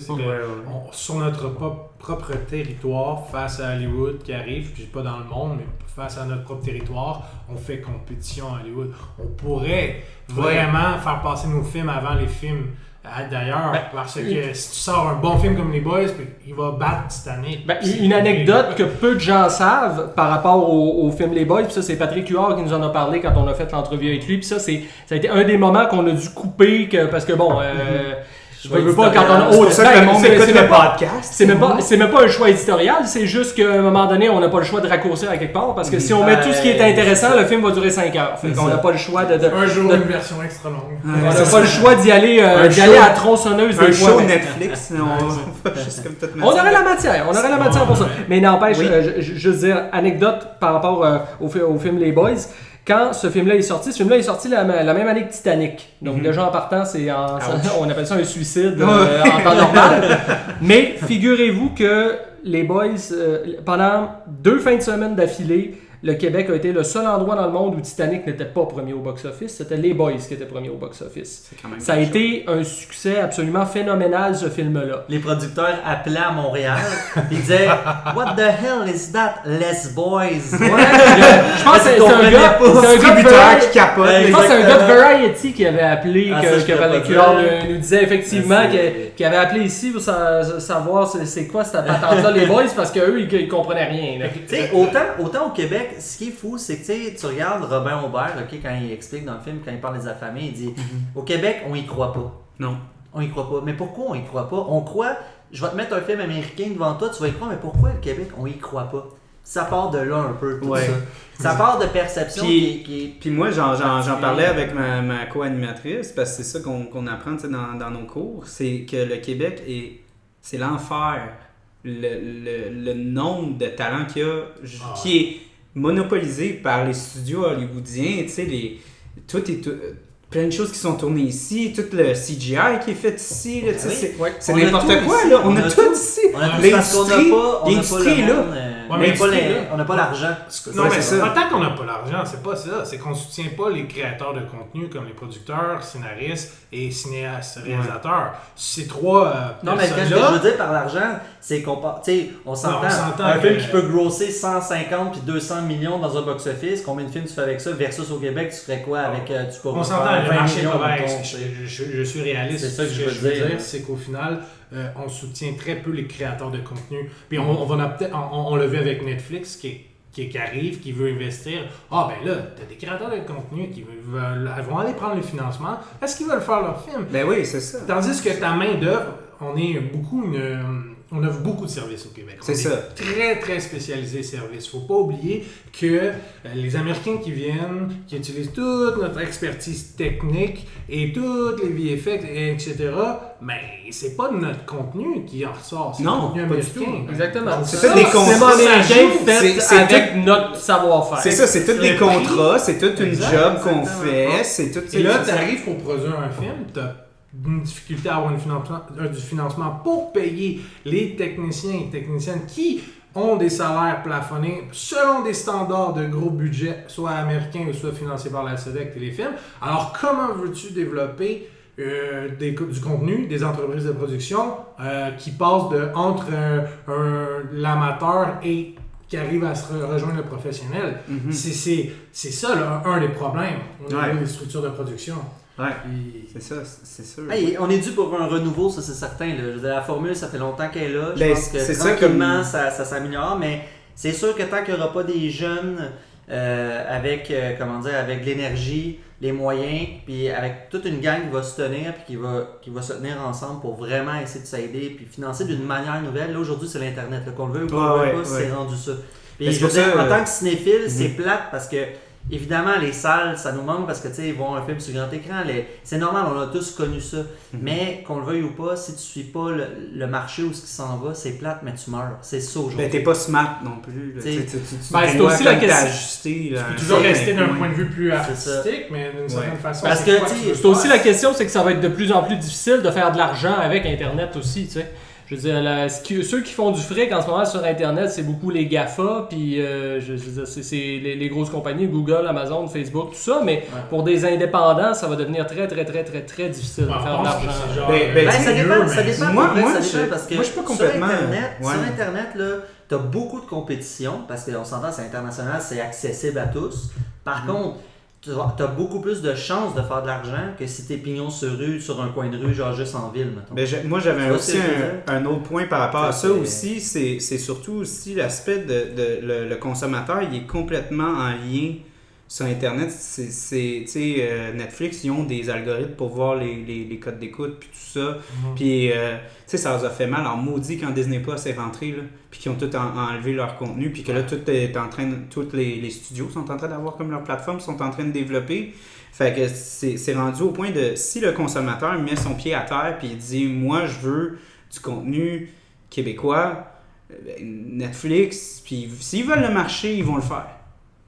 sur notre propre territoire, face à Hollywood qui arrive, puis pas dans le monde, mais face à notre propre territoire, on fait compétition à Hollywood. On pourrait vraiment faire passer nos films avant les films d'ailleurs, parce que si tu sors un bon film comme Les Boys, il va battre Titanic. Une anecdote que peu de gens savent par rapport au film Les Boys, puis ça c'est Patrick Huard qui nous en a parlé quand on a fait l'entrevue avec lui, puis ça a été un des moments qu'on a dû couper, parce que bon... Je veux pas quand on a c'est même pas un choix éditorial, c'est juste qu'à un moment donné, on n'a pas le choix de raccourcir à quelque part parce que si on met tout ce qui est intéressant, le film va durer 5 heures. Fait qu'on n'a pas le choix un jour une version extra longue. On n'a pas le choix d'y aller à tronçonneuse des fois. Un show Netflix, on aurait la matière pour ça. Mais n'empêche, je veux dire, anecdote par rapport au film Les Boys. Quand ce film-là est sorti la même année que Titanic. Donc déjà en partant, on appelle ça un suicide en temps normal. Mais figurez-vous que les Boys, pendant 2 fins de semaine d'affilée, le Québec a été le seul endroit dans le monde où Titanic n'était pas premier au box-office. C'était Les Boys qui était premier au box-office. Ça a été un succès absolument phénoménal, ce film-là. Les producteurs appelaient à Montréal et disaient « What the hell is that, Les Boys? » Je pense que c'est un gars qui capote. Je pense que c'est un gars de Variety qui avait appelé, que nous disait effectivement qu'il avait appelé ici pour savoir c'est quoi cette patente-là, Les Boys, parce qu'eux, ils comprenaient rien. Tu sais, autant au Québec, ce qui est fou, c'est que tu regardes Robin Aubert, quand il explique dans le film, quand il parle des affamés, il dit au Québec, on y croit pas. Non. On y croit pas. Mais pourquoi on y croit pas? On croit, je vais te mettre un film américain devant toi, tu vas y croire, mais pourquoi le Québec, on y croit pas? Ça part de là un peu, tout ça. Ça part de perception Puis moi, j'en parlais avec ma co-animatrice, parce que c'est ça qu'on apprend dans nos cours, c'est que le Québec, c'est l'enfer. Le nombre de talents qu'il y a, qui est monopolisé par les studios hollywoodiens, tu sais, plein de choses qui sont tournées ici, tout le CGI qui est fait ici, là, c'est n'importe quoi, là. On a tout ici. L'industrie est là. On n'a pas l'argent. Non, mais c'est pas tant qu'on n'a pas l'argent, c'est pas ça. C'est qu'on ne soutient pas les créateurs de contenu comme les producteurs, scénaristes et cinéastes, réalisateurs. Ces trois non, mais ce que je veux dire par l'argent, c'est qu'on s'entend. Un film qui peut grosser 150 puis 200 millions dans un box-office, combien de films tu fais avec ça versus au Québec, tu ferais quoi avec on s'entend, le marché je suis réaliste. C'est ça que je veux dire. C'est qu'au final, on soutient très peu les créateurs de contenu. Puis on l'a vu avec Netflix qui arrive, qui veut investir. Ah ben là, t'as des créateurs de contenu qui vont aller prendre le financement. Est-ce qu'ils veulent faire leur film? Ben oui, c'est ça. Tandis que ta main d'œuvre, on offre beaucoup de services au Québec. C'est ça. Très, très spécialisé services. Faut pas oublier que les Américains qui viennent, qui utilisent toute notre expertise technique et toutes les VFX, etc., mais c'est pas de notre contenu qui en ressort. C'est le contenu américain. Exactement. C'est tout des contrats avec notre savoir-faire. C'est ça, c'est tous des contrats, c'est toute une job qu'on fait. C'est tout. Et là, tu arrives pour produire un film, tu as une difficulté à avoir du financement pour payer les techniciens et techniciennes qui ont des salaires plafonnés selon des standards de gros budget, soit américains ou soit financés par la SEDEC Téléfilm. Alors, comment veux-tu développer du contenu, des entreprises de production qui passent entre l'amateur et qui arrive à se rejoindre le professionnel? C'est ça, là, un des problèmes au niveau des structures de production. Ouais, c'est ça, c'est sûr. Hey, on est dû pour un renouveau, ça c'est certain. La formule, ça fait longtemps qu'elle est là. Je pense que tranquillement, ça s'améliore, mais c'est sûr que tant qu'il n'y aura pas des jeunes avec avec l'énergie, les moyens, puis avec toute une gang qui va se tenir, puis qui va se tenir ensemble pour vraiment essayer de s'aider, puis financer d'une manière nouvelle. Là, aujourd'hui, c'est l'Internet. Là, qu'on le veut ou qu'on le veut pas, c'est rendu ça. Puis je veux dire, en tant que cinéphile, c'est plate parce que évidemment, les salles, ça nous manque parce que, tu sais, voir un film sur grand écran, c'est normal, on a tous connu ça. Mais, qu'on le veuille ou pas, si tu suis pas le marché où ce qui s'en va, c'est plate, mais tu meurs. C'est ça aujourd'hui. Ben, t'es pas smart non plus. C'est aussi la question. Tu peux toujours rester d'un point de vue plus artistique, mais d'une certaine façon. Parce que, c'est aussi la question, c'est que ça va être de plus en plus difficile de faire de l'argent avec Internet aussi, tu sais. Je veux dire, ceux qui font du fric en ce moment sur Internet, c'est beaucoup les GAFA, puis je veux dire, c'est les grosses compagnies, Google, Amazon, Facebook, tout ça, mais pour des indépendants, ça va devenir très, très, très, très, très difficile de faire de l'argent. Ça dépend. Moi, parce que je suis pas complètement... Sur Internet, là, t'as beaucoup de compétition, parce qu'on s'entend, c'est international, c'est accessible à tous. Par contre, tu as beaucoup plus de chances de faire de l'argent que si t'es pignon sur rue, sur un coin de rue, genre juste en ville, mettons. Ben, moi, j'avais aussi un autre point par rapport à ça aussi, c'est surtout aussi l'aspect de le consommateur, il est complètement en lien sur Internet. Netflix, ils ont des algorithmes pour voir les codes d'écoute, puis tout ça. Puis, ça leur a fait mal en maudit quand Disney Plus est rentré, là, puis qu'ils ont tout enlevé leur contenu, puis que là, tous les studios sont en train d'avoir comme leur plateforme, sont en train de développer. Fait que c'est rendu au point de, si le consommateur met son pied à terre, puis il dit, moi, je veux du contenu québécois, Netflix, puis s'ils veulent le marché, ils vont le faire.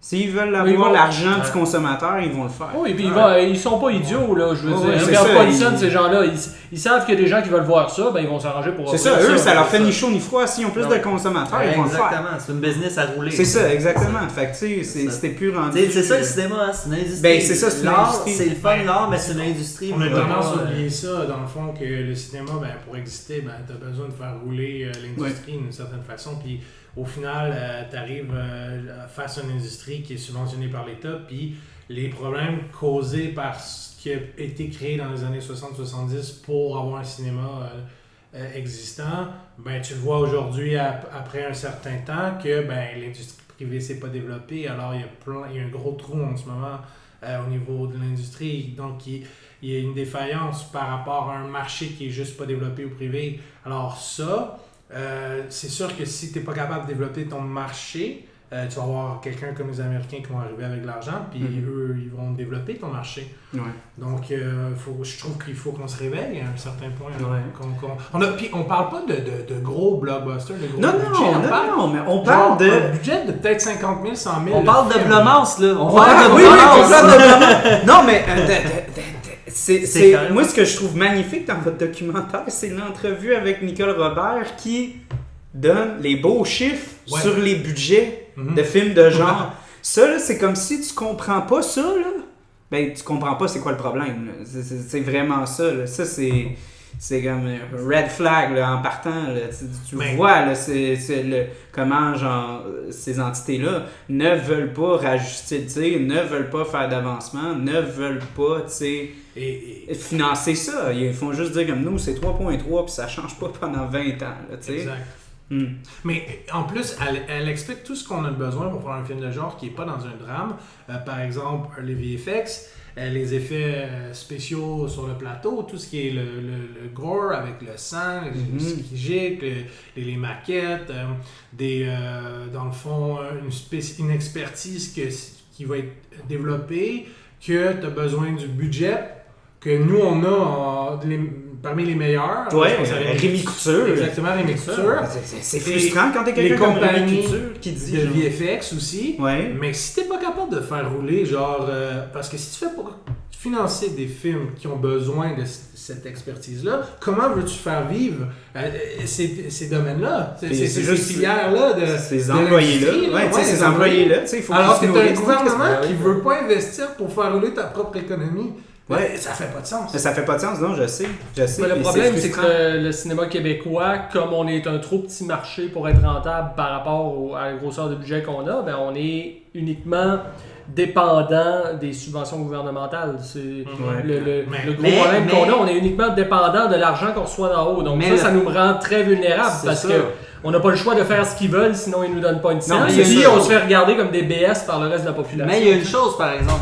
S'ils veulent avoir l'argent du consommateur, ils vont le faire. Oui, puis ils sont pas idiots, là, je veux dire. Ils regardent pas ces gens-là. Ils savent qu'il y a des gens qui veulent voir ça, ben ils vont s'arranger pour c'est ça, eux, ça leur fait ni chaud ni froid. S'ils ont plus de consommateurs, ils vont le faire. Exactement, c'est une business à rouler. C'est ça, exactement. Fait que, tu sais, c'était plus rendu. C'est ça le cinéma, hein, c'est une industrie. Ben, c'est ça, c'est une industrie. C'est le fun, l'art, mais c'est une industrie. On a tendance à oublier ça, dans le fond, que le cinéma, ben, pour exister, ben, tu as besoin de faire rouler l'industrie d'une certaine façon. Puis au final, tu arrives face à une industrie qui est subventionnée par l'État, puis les problèmes causés par ce qui a été créé dans les années 60-70 pour avoir un cinéma existant, ben, tu le vois aujourd'hui, après un certain temps, que ben, l'industrie privée ne s'est pas développée. Alors, il y a un gros trou en ce moment au niveau de l'industrie. Donc, il y a une défaillance par rapport à un marché qui est juste pas développé au privé. Alors ça, c'est sûr que si tu n'es pas capable de développer ton marché, tu vas avoir quelqu'un comme les Américains qui vont arriver avec de l'argent, puis eux, ils vont développer ton marché. Ouais. Donc, je trouve qu'il faut qu'on se réveille à un certain point. Ouais. Puis on parle pas de gros blockbusters, de gros budgets. Non, mais on parle de... Un budget de peut-être 50 000, 100 000. On parle de Blumhouse, là. On parle de Blumhouse. Non, mais... moi, ce que je trouve magnifique dans votre documentaire, c'est l'entrevue avec Nicole Robert qui donne les beaux chiffres sur les budgets de films de genre. Ça, là, c'est comme si tu comprends pas ça, là. Ben, tu comprends pas c'est quoi le problème. C'est vraiment ça, là. Ça, c'est comme red flag, là, en partant. Là. Tu vois, là, comment, genre, ces entités-là ne veulent pas rajuster le tir, ne veulent pas faire d'avancement, ne veulent pas, tu sais... financer ça. Ils font juste dire comme nous, c'est 3.3 puis ça change pas pendant 20 ans. Là, exact. Mais en plus, elle explique tout ce qu'on a besoin pour faire un film de genre qui n'est pas dans un drame. Par exemple, les VFX, les effets spéciaux sur le plateau, tout ce qui est le gore avec le sang, ce qui gicle, les maquettes, dans le fond, une expertise qui va être développée, que tu as besoin du budget que nous, on a parmi les meilleurs. Oui, Rémi Couture. Exactement, Rémi Couture. C'est frustrant quand t'es quelqu'un comme Rémi Couture qui dit... de VFX aussi. Ouais. Mais si t'es pas capable de faire rouler, genre... parce que si tu fais pour financer des films qui ont besoin de cette expertise-là, comment veux-tu faire vivre ces domaines-là? Ces filières-là de ces employés-là. Ces employés-là. Alors que tu as un gouvernement qui veut pas investir pour faire rouler ta propre économie. Ouais, ça fait pas de sens. Ça fait pas de sens, non, je sais. Mais le problème, c'est que le cinéma québécois, comme on est un trop petit marché pour être rentable par rapport à la grosseur de budget qu'on a, ben on est uniquement dépendant des subventions gouvernementales. C'est le gros problème qu'on a. On est uniquement dépendant de l'argent qu'on reçoit d'en haut. Donc ça nous rend très vulnérables parce que on n'a pas le choix de faire ce qu'ils veulent, sinon ils nous donnent pas une scène. Puis on se fait regarder comme des BS par le reste de la population. Mais il y a une chose, par exemple,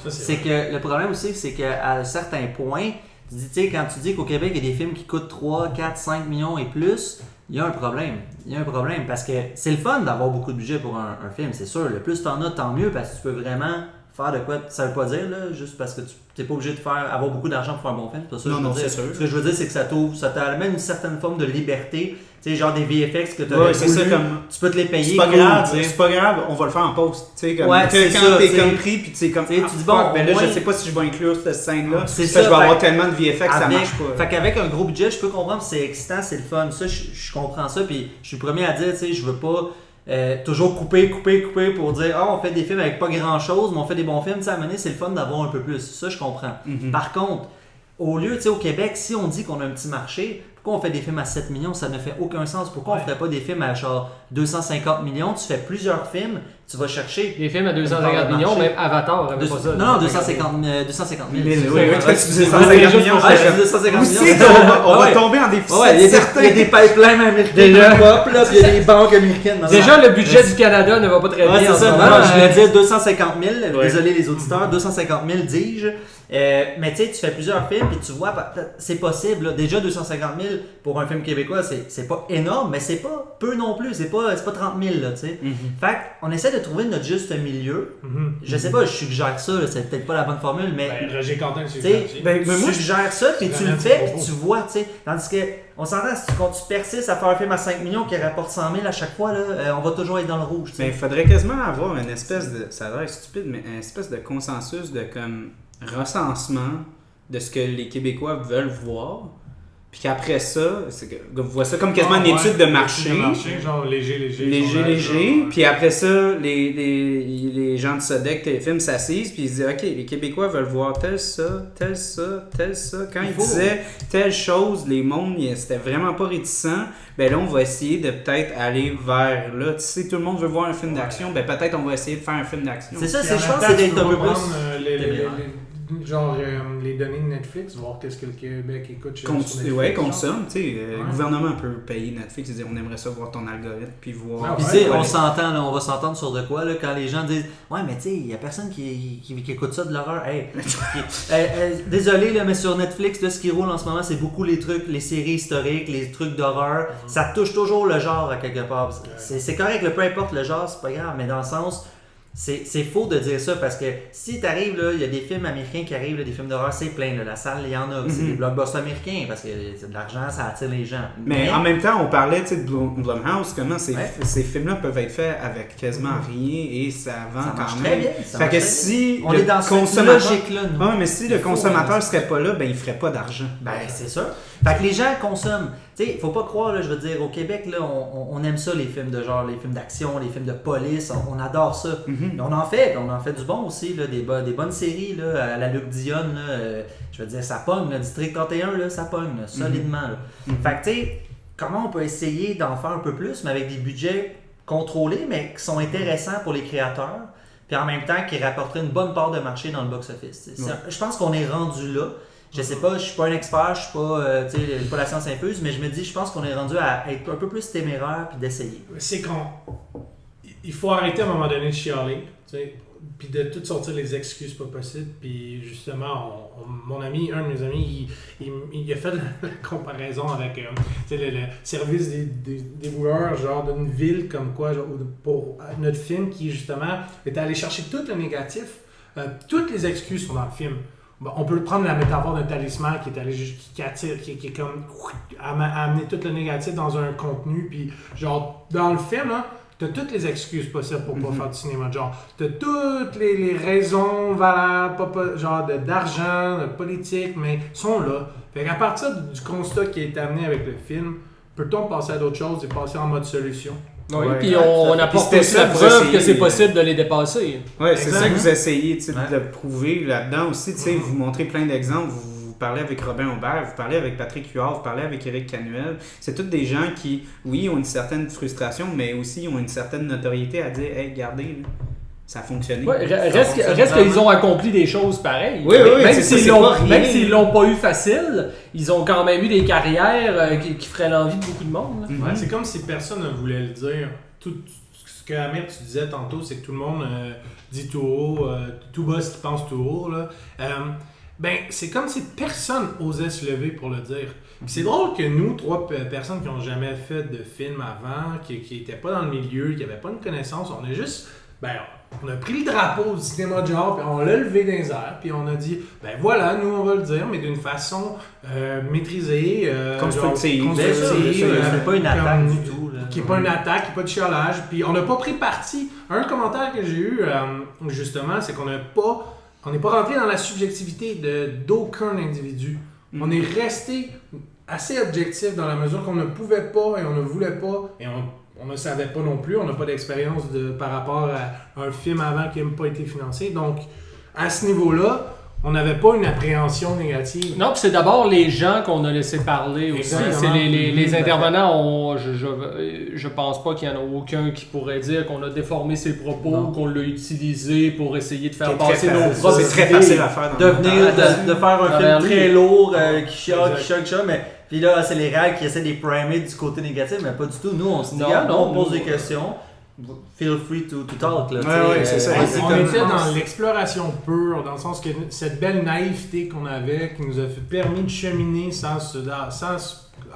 c'est que le problème aussi, c'est qu'à un certain point, tu dis, quand tu dis qu'au Québec, il y a des films qui coûtent 3, 4, 5 millions et plus, il y a un problème. Il y a un problème parce que c'est le fun d'avoir beaucoup de budget pour un film, c'est sûr. Le plus t'en as, tant mieux parce que tu peux vraiment faire de quoi. Ça veut pas dire, là, juste parce que tu n'es pas obligé de avoir beaucoup d'argent pour faire un bon film. C'est pas ça que je veux dire. Ce que je veux dire, c'est que ça t'amène une certaine forme de liberté. Tu sais, genre des VFX que tu as tu peux te les payer. C'est pas grave, on va le faire en post. Tu sais, comme quand t'es comme pris, puis tu sais, comme tu dis bon, ben là, je sais pas si je vais inclure cette scène-là. C'est ça, je vais avoir tellement de VFX, ça marche pas. Fait qu'avec un gros budget, je peux comprendre, c'est excitant, c'est le fun. Ça, je comprends ça, puis je suis le premier à dire, tu sais, je veux pas toujours couper pour dire on fait des films avec pas grand-chose, mais on fait des bons films. Tu sais, à un moment donné, c'est le fun d'avoir un peu plus. Ça, je comprends. Par contre, au lieu, tu sais, au Québec, si on dit qu'on a un petit marché, pourquoi on fait des films à 7 millions? Ça ne fait aucun sens. Pourquoi on ne ferait pas des films à genre 250 millions? Tu fais plusieurs films, tu vas chercher... Des films à 250 millions, même Avatar, on n'avait pas ça. Non, 250 000. Oui, toi, tu dis 250 millions. On va tomber en déficit. Il y a des pipelines américains pop, là, puis il y a des banques américaines. Déjà, le budget du Canada ne va pas très bien. C'est ça, je voulais dire 250 000, désolé les auditeurs, 250 000 dis-je. Mais tu sais, tu fais plusieurs films puis tu vois, c'est possible. Là. Déjà 250 000 pour un film québécois, c'est pas énorme, mais c'est pas peu non plus. C'est pas 30 000, là, tu sais. Fait qu'on essaie de trouver notre juste milieu. Je sais pas, je suggère ça, là, c'est peut-être pas la bonne formule, mais... Roger Quentin suggère. Tu suggères ça puis tu le fais puis tu vois, tu sais. Tandis que, on s'entend, si tu persistes à faire un film à 5 millions qui rapporte 100 000 à chaque fois, là, on va toujours être dans le rouge, tu sais. Mais il faudrait quasiment avoir une espèce de... Ça a l'air stupide, mais une espèce de consensus de comme... recensement de ce que les Québécois veulent voir, puis qu'après ça, vous voyez ça comme quasiment une étude de marché. Genre léger. Léger, puis après ça, les gens de Sodec Téléfilm s'assisent, puis ils disent « Ok, les Québécois veulent voir tel ça. » Quand ils disaient telle chose, les mondes, c'était vraiment pas réticent. Ben là, on va essayer de peut-être aller vers là. Tu sais, tout le monde veut voir un film d'action, ben peut-être on va essayer de faire un film d'action. C'est ça, je pense que c'est d'être un peu plus... Genre les données de Netflix, voir qu'est-ce que le Québec écoute sur Netflix. Ouais, consomme, tu sais, le gouvernement peut payer Netflix et dire on aimerait ça voir ton algorithme, puis voir... Puis tu sais, on s'entend, là, on va s'entendre sur de quoi, là, quand les gens disent « Ouais, mais tu sais, il y a personne qui écoute ça de l'horreur. » Désolé, là, mais sur Netflix, là, ce qui roule en ce moment, c'est beaucoup les trucs, les séries historiques, les trucs d'horreur. Ça touche toujours le genre à quelque part. C'est correct, là, peu importe le genre, c'est pas grave, mais dans le sens... C'est faux de dire ça parce que si t'arrives là, il y a des films américains qui arrivent, là, des films d'horreur, c'est plein, là, la salle, il y en a, c'est des blockbusters américains parce que c'est de l'argent, ça attire les gens. Mais en même temps, on parlait de Blumhouse, comment ces films-là peuvent être faits avec quasiment rien et ça vend ça quand même. Bien. Fait que si on est dans cette logique-là, nous. Ouais, mais si le consommateur serait pas là, ben il ferait pas d'argent. Ben c'est sûr. Fait que les gens consomment. Tu sais, faut pas croire, là, je veux dire, au Québec, là, on aime ça, les films de genre, les films d'action, les films de police, on adore ça. On en fait du bon aussi, là, des bonnes séries, là, à la Luc Dionne, là, je veux dire, ça pogne, le District 31, là, ça pogne, là, solidement. Là. Fait que, tu sais, comment on peut essayer d'en faire un peu plus, mais avec des budgets contrôlés, mais qui sont intéressants pour les créateurs, puis en même temps, qui rapporteraient une bonne part de marché dans le box-office. Je pense qu'on est rendu là. Je sais pas, je suis pas un expert, je suis pas la science infuse, mais je pense qu'on est rendu à être un peu plus téméraire puis d'essayer. C'est il faut arrêter à un moment donné de chialer, puis de tout sortir les excuses pas possibles, puis justement, mon ami, un de mes amis, il a fait la comparaison avec le service des boueurs, genre d'une ville comme quoi, genre, pour notre film qui justement était allé chercher tout le négatif, toutes les excuses sont dans le film. Bon, on peut prendre la métaphore d'un talisman qui est allé qui attire, qui est comme amener tout le négatif dans un contenu, puis genre dans le film là, t'as toutes les excuses possibles pour pas faire du cinéma, genre t'as toutes les raisons valables, genre d'argent, de politique, mais sont là. Fait qu'à partir du constat qui est amené avec le film, peut-on passer à d'autres choses et passer en mode solution? Oui, puis on apporte aussi la preuve que c'est possible de les dépasser. Oui, c'est ça que vous essayez de prouver là-dedans aussi. Vous montrez plein d'exemples. Vous parlez avec Robin Aubert, vous parlez avec Patrick Huard, vous parlez avec Éric Canuel. C'est tous des gens qui, oui, ont une certaine frustration, mais aussi ont une certaine notoriété à dire « Hey, regardez, là, ça a fonctionné. » Reste qu'ils ont accompli des choses pareilles. Oui, Même s'ils l'ont pas eu facile, ils ont quand même eu des carrières qui feraient l'envie de beaucoup de monde. C'est comme si personne ne voulait le dire. Tout ce que Amir, tu disais tantôt, c'est que tout le monde dit tout haut, tout bas ce qu'il pense tout haut. Là. C'est comme si personne osait se lever pour le dire. Puis c'est drôle que nous, trois personnes qui n'ont jamais fait de film avant, qui n'étaient pas dans le milieu, qui n'avaient pas une connaissance, on a juste... on a pris le drapeau du cinéma de genre, puis on l'a levé dans les airs, puis on a dit, voilà, nous on va le dire, mais d'une façon maîtrisée, constructive. C'est pas une attaque du tout. Qui n'est pas une attaque, qui n'est pas de chialage. Puis on n'a pas pris parti. Un commentaire que j'ai eu, justement, c'est qu'on n'est pas rentré dans la subjectivité d'aucun individu. On est resté assez objectif dans la mesure qu'on ne pouvait pas et on ne voulait pas et on ne savait pas non plus, on n'a pas d'expérience par rapport à un film avant qui n'a pas été financé. Donc, à ce niveau-là, on n'avait pas une appréhension négative. Non, puis c'est d'abord les gens qu'on a laissé parler aussi. C'est les intervenants, je pense pas qu'il y en a aucun qui pourrait dire qu'on a déformé ses propos, qu'on l'a utilisé pour essayer de faire passer nos propres idées. C'est très facile à faire. De faire un film très lourd, qui chiale, mais... Puis là, c'est les réals qui essaient de les primer du côté négatif, mais pas du tout. Nous, on se dit, on pose des questions. feel free to talk. Là, c'est ça. On était dans l'exploration pure, dans le sens que cette belle naïveté qu'on avait, qui nous a permis de cheminer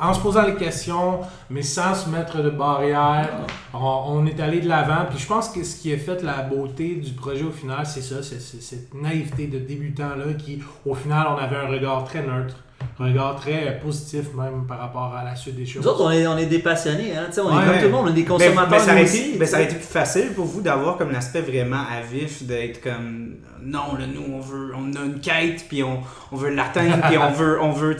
en se posant les questions, mais sans se mettre de barrières. On est allé de l'avant. Puis je pense que ce qui a fait la beauté du projet au final, c'est ça, c'est cette naïveté de débutant-là qui, au final, on avait un regard très neutre. Un regard très positif même par rapport à la suite des choses. Nous autres, on est des passionnés, hein? On est comme tout le monde, on est des consommateurs aussi. Ça aurait été plus facile pour vous d'avoir comme l'aspect vraiment à vif, d'être comme non, là, nous on a une quête, puis on veut l'atteindre, puis on veut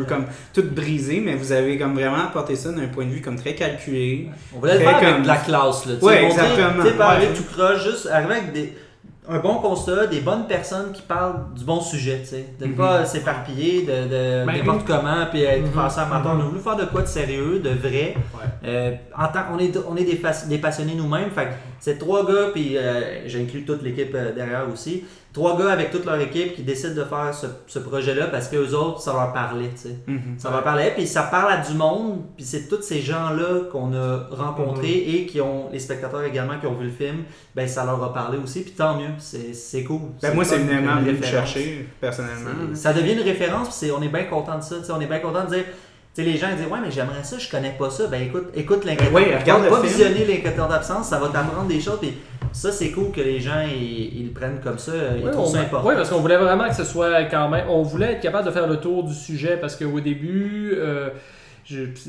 comme tout briser, mais vous avez comme vraiment apporté ça d'un point de vue comme très calculé. On voulait le faire avec de la classe, là. Ouais, exactement. Pas avec tout croche, juste arriver avec un bon constat, des bonnes personnes qui parlent du bon sujet, tu sais. De ne pas s'éparpiller de n'importe comment, puis être passé amateur. On a voulu faire de quoi de sérieux, de vrai. On est des passionnés nous-mêmes. Fait que c'est 3 gars, puis j'inclus toute l'équipe derrière aussi. 3 gars avec toute leur équipe qui décident de faire ce projet-là parce qu'eux autres, ça leur parlait, tu sais. Ça leur parlait, puis ça parle à du monde, puis c'est tous ces gens-là qu'on a rencontrés et qui ont, les spectateurs également qui ont vu le film, ben ça leur a parlé aussi, puis tant mieux, c'est cool. Moi, c'est évidemment venu me chercher, personnellement. Ça devient une référence, puis on est bien content de ça, tu sais, on est bien content de dire... Tu sais, les gens disent « Ouais, mais j'aimerais ça, je connais pas ça. » Ben écoute l'inquiétude. Regarde pas visionner l'inquiétude d'absence, ça va t'apprendre des choses. Puis ça, c'est cool que les gens ils le prennent comme ça. Ils trouvent ça important. Oui, parce qu'on voulait vraiment que ce soit quand même... On voulait être capable de faire le tour du sujet parce qu'au début...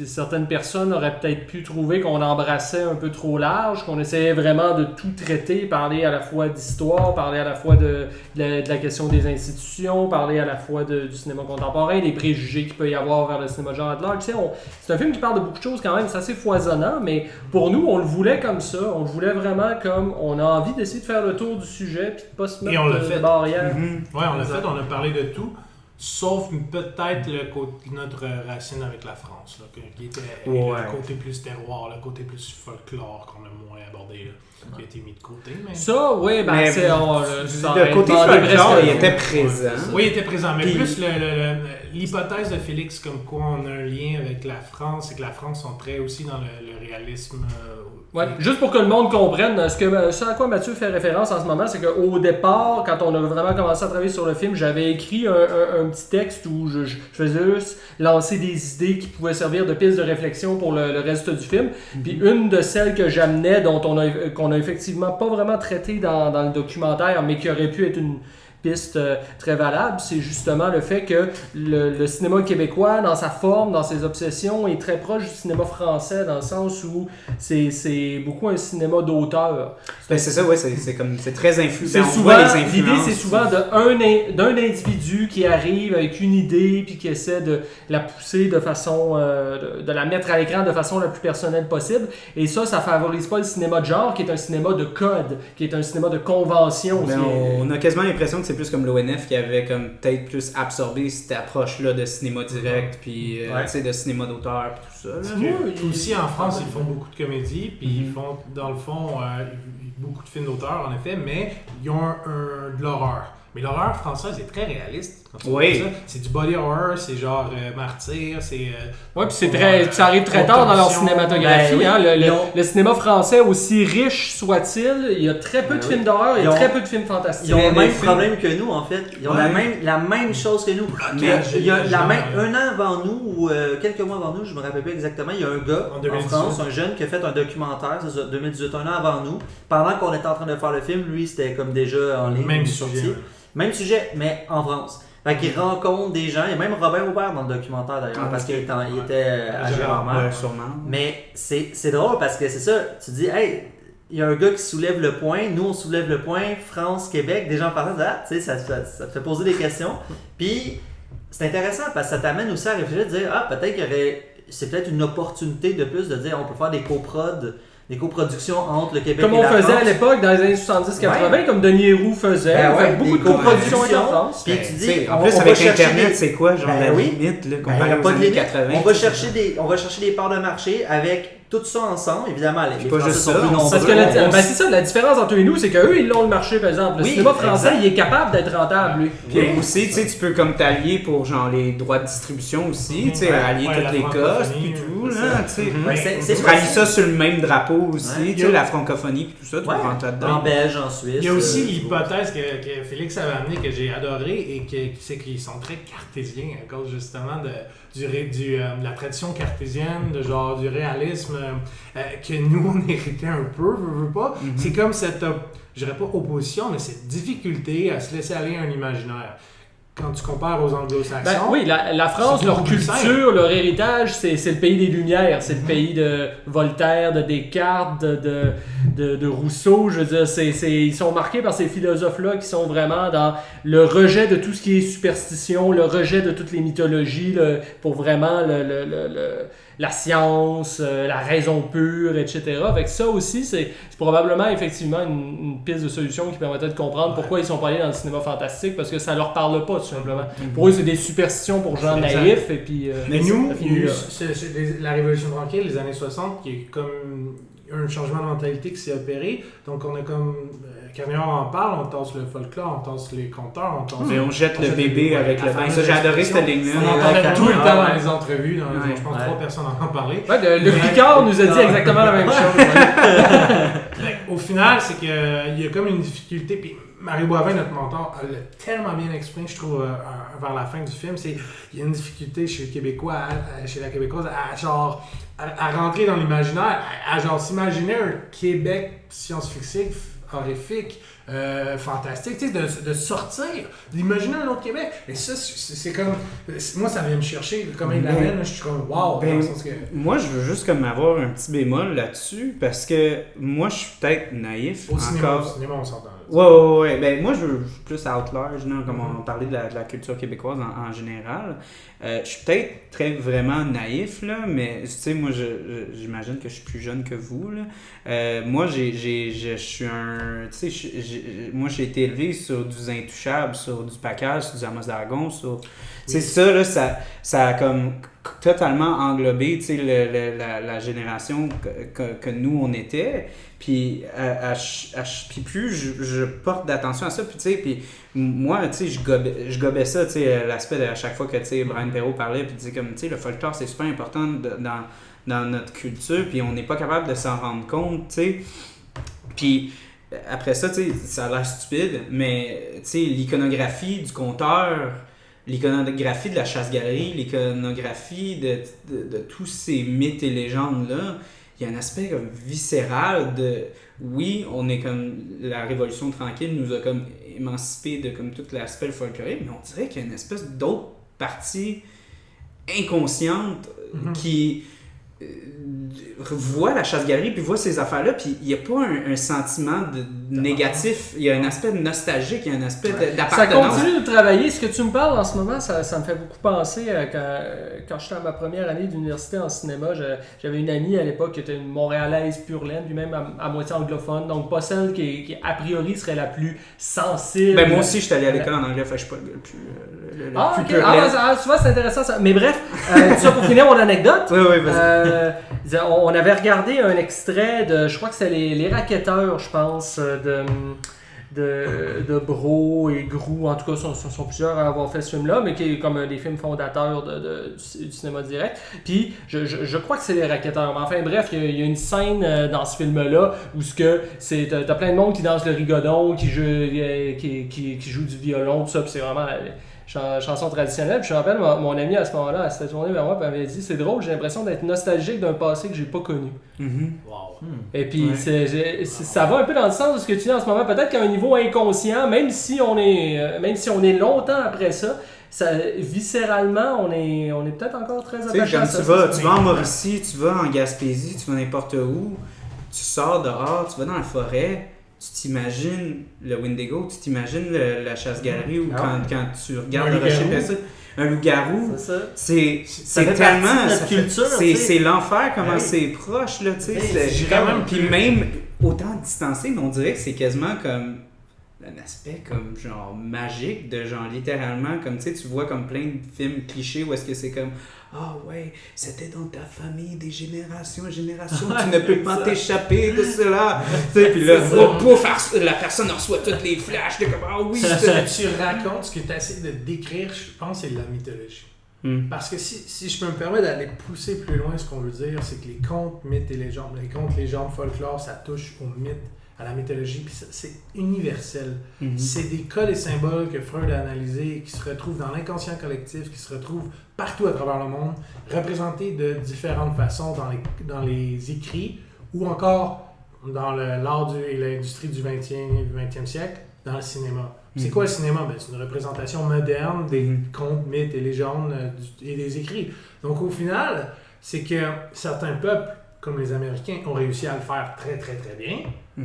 certaines personnes auraient peut-être pu trouver qu'on embrassait un peu trop large, qu'on essayait vraiment de tout traiter, parler à la fois d'histoire, parler à la fois de la question des institutions, parler à la fois du cinéma contemporain, des préjugés qu'il peut y avoir vers le cinéma de genre at large. C'est un film qui parle de beaucoup de choses quand même, c'est assez foisonnant, mais pour nous, on le voulait comme ça, on le voulait vraiment comme on a envie d'essayer de faire le tour du sujet puis de pas se mettre de barrières. Oui, on l'a fait, on a parlé de tout. Sauf peut-être notre racine avec la France, là, qui était le côté plus terroir, le côté plus folklore qu'on a moins abordé, là, qui a été mis de côté. Mais... Ça, oui, ben c'est... Le côté folklore, il était présent. Oui, il était présent, mais plus l'hypothèse de Félix comme quoi on a un lien avec la France, et que la France sont très aussi dans le réalisme... Ouais, juste pour que le monde comprenne, ce à quoi Mathieu fait référence en ce moment, c'est qu'au départ, quand on a vraiment commencé à travailler sur le film, j'avais écrit un petit texte où je faisais juste lancer des idées qui pouvaient servir de piste de réflexion pour le reste du film. Puis une de celles que j'amenais, qu'on a effectivement pas vraiment traité dans le documentaire, mais qui aurait pu être une piste très valable, c'est justement le fait que le cinéma québécois, dans sa forme, dans ses obsessions, est très proche du cinéma français, dans le sens où c'est beaucoup un cinéma d'auteur. C'est ça, ouais, c'est très influent. L'idée, c'est souvent d'un individu qui arrive avec une idée puis qui essaie de la pousser de façon, de la mettre à l'écran de façon la plus personnelle possible. Et ça favorise pas le cinéma de genre, qui est un cinéma de code, qui est un cinéma de convention. On a quasiment l'impression que c'est plus comme l'ONF qui avait comme peut-être plus absorbé cette approche-là de cinéma direct, puis de cinéma d'auteur, puis tout ça. Aussi en France, ils font beaucoup de comédies, puis ils font, dans le fond, beaucoup de films d'auteur, en effet, mais ils ont de l'horreur. Mais l'horreur française est très réaliste. Oui. C'est du body horror, c'est genre Martyr, c'est... Oui, puis ça arrive très tard dans leur cinématographie. Le cinéma français, aussi riche soit-il, il y a très peu de films d'horreur et très peu de films fantastiques. Ils ont le même problème que nous, en fait. Ils ont la même chose que nous. Il y a un an avant nous, ou quelques mois avant nous, je me rappelle pas exactement, il y a un gars en France, un jeune qui a fait un documentaire, c'est ça, 2018, un an avant nous. Pendant qu'on était en train de faire le film, lui, c'était comme déjà en ligne. Même sujet. Même sujet, mais en France. Fait qu'il rencontre des gens. Il y a même Robin Aubert dans le documentaire d'ailleurs, parce qu'il était à Gérardmer. Mais c'est drôle parce que c'est ça, tu dis, hey, il y a un gars qui soulève le point, nous on soulève le point, France, Québec, des gens parlent, tu sais, ça te fait poser des questions. Puis c'est intéressant parce que ça t'amène aussi à réfléchir, de dire, peut-être qu'il y aurait, c'est peut-être une opportunité de plus de dire, on peut faire des coproductions entre le Québec comme et la France. Comme on faisait à l'époque dans les années 70-80, comme Denis Héroux faisait. Beaucoup de coproductions avec la France. Puis tu dis, en plus avec Internet, c'est quoi genre la limite là, comparé aux années 80? On va chercher des parts de marché avec tout ça ensemble, évidemment. Les pas juste ça. Parce que c'est ça, la différence entre eux et nous, c'est qu'eux, ils l'ont le marché, par exemple. Le cinéma français, il est capable d'être rentable, lui. Puis aussi, tu peux comme t'allier pour genre les droits de distribution aussi, tu sais, allier toutes les costes, puis tout. tout, là, tu sais. C'est Tu rallies ça sur le même drapeau aussi, tu sais, la francophonie et tout ça, tu rentres là-dedans. En Belge, en Suisse. Il y a aussi l'hypothèse que Félix avait amenée, que j'ai adorée, et c'est qu'ils sont très cartésiens à cause justement de la tradition cartésienne, du réalisme que nous on héritait un peu, veux pas. C'est comme cette, je dirais pas opposition, mais cette difficulté à se laisser aller à un imaginaire. Quand tu compares aux anglo-saxons... oui, la France, leur culture, leur héritage, c'est le pays des Lumières. C'est le pays de Voltaire, de Descartes, de Rousseau. Je veux dire, ils sont marqués par ces philosophes-là qui sont vraiment dans le rejet de tout ce qui est superstition, le rejet de toutes les mythologies, pour vraiment la science, la raison pure, etc. Avec ça aussi, c'est probablement effectivement une piste de solution qui permettrait de comprendre pourquoi ils sont pas allés dans le cinéma fantastique, parce que ça leur parle pas, tout simplement. Pour eux, c'est des superstitions pour gens naïfs, et puis... Mais nous, la Révolution tranquille, les années 60, qui est comme un changement de mentalité qui s'est opéré. Donc, on a comme... Carnier en parle, on tasse le folklore, on tasse les conteurs, on jette le bébé avec le bain. Ça, j'ai adoré cette ligne-là. On entendait tout le temps dans les entrevues, je pense 3 personnes en ont parlé. Le Ricard nous a dit exactement la même chose. Au final, c'est qu'il y a comme une difficulté, puis Marie Boivin, notre mentor, elle l'a tellement bien exprimé, je trouve, vers la fin du film, il y a une difficulté chez le Québécois, chez la Québécoise, à rentrer dans l'imaginaire, à s'imaginer un Québec science-fiction horrifique, fantastique, tu sais, de sortir, d'imaginer un autre Québec. Et ça, c'est comme... Moi, ça vient me chercher. Comme il l'amène, je suis comme wow. Moi, je veux juste comme avoir un petit bémol là-dessus, parce que moi, je suis peut-être naïf. Au cinéma, on s'entend. Ouais. Ben, moi, je veux plus out large, comme on parlait de la culture québécoise en général. Je suis peut-être vraiment naïf, là, mais tu sais, moi, j'imagine que je suis plus jeune que vous, là. Moi, je suis un... Tu sais, moi, j'ai été élevé sur du Intouchable, sur du Package, sur du Amos d'Aragon, sur... Tu sais, ça, là, ça a comme totalement englobé, tu sais, la génération que nous, on était. Puis, puis plus je porte d'attention à ça, puis tu sais, puis moi, tu sais, je gobais ça, tu sais, l'aspect de à chaque fois que, tu sais, Brian Perrault parlait, puis tu sais, comme, tu sais, le folklore, c'est super important dans notre culture, puis on n'est pas capable de s'en rendre compte, tu sais. Puis, après ça, tu sais, ça a l'air stupide, mais, tu sais, l'iconographie du conteur, l'iconographie de la chasse-galerie, l'iconographie de tous ces mythes et légendes-là, il y a un aspect comme viscéral de... Oui, on est comme... La Révolution tranquille nous a comme émancipés de comme tout l'aspect folklorique, mais on dirait qu'il y a une espèce d'autre partie inconsciente qui voit la chasse-galerie, puis voit ces affaires-là, puis il n'y a pas un sentiment négatif, il y a un aspect nostalgique, il y a un aspect d'appartenance. Ça continue de travailler. Ce que tu me parles en ce moment, ça me fait beaucoup penser à quand j'étais à ma première année d'université en cinéma. J'avais une amie à l'époque qui était une Montréalaise pure laine, puis même à moitié anglophone, donc pas celle qui a priori serait la plus sensible. Ben moi aussi, j'étais allé à l'école en anglais, fait que je suis pas le plus ok. Tu vois, c'est intéressant ça. Mais bref, tout ça pour finir mon anecdote. Oui, vas-y. On avait regardé un extrait de, je crois que c'est les Racketteurs, je pense, de Brault et Groux, en tout cas, sont plusieurs à avoir fait ce film-là, mais qui est comme un des films fondateurs du cinéma direct. Puis, je crois que c'est les Racketteurs. Mais enfin, bref, il y a une scène dans ce film-là où t'as plein de monde qui danse le rigodon, qui joue du violon, tout ça, puis c'est vraiment... chanson traditionnelle. Puis je me rappelle, mon ami à ce moment-là, elle s'était tournée vers moi et m'avait dit, c'est drôle, j'ai l'impression d'être nostalgique d'un passé que j'ai pas connu. Wow. Et puis ça va un peu dans le sens de ce que tu dis en ce moment, peut-être qu'à un niveau inconscient, même si on est longtemps après ça, viscéralement, on est peut-être encore très attaché à ça. Tu vas en Mauricie, tu vas en Gaspésie, tu vas n'importe où, tu sors dehors, tu vas dans la forêt, tu t'imagines le Wendigo, tu t'imagines la chasse-galerie ou quand tu regardes le rocher percé, un loup-garou, c'est tellement... C'est l'enfer, comment c'est proche, là, tu sais. Puis même autant distancé, mais on dirait que c'est quasiment comme un aspect comme genre magique, de genre littéralement, comme tu sais, tu vois comme plein de films clichés où est-ce que c'est comme ah ouais, c'était dans ta famille des générations, tu ne peux pas t'échapper de cela. Puis là, pouf, la personne reçoit toutes les flashs de comme ah oui. Ce que tu racontes, ce que tu essaies de décrire, je pense, c'est de la mythologie. Parce que si je peux me permettre d'aller pousser plus loin, ce qu'on veut dire, c'est que les contes, mythes et légendes, folklore, ça touche au mythe, à la mythologie, puis c'est universel. C'est des codes et symboles que Freud a analysés, qui se retrouvent dans l'inconscient collectif, qui se retrouvent partout à travers le monde, représentés de différentes façons dans les écrits, ou encore dans l'art et l'industrie du 20e siècle, dans le cinéma. C'est quoi le cinéma? C'est une représentation moderne des contes, mythes et légendes et des écrits. Donc au final, c'est que certains peuples, comme les Américains, ont réussi à le faire très très très bien.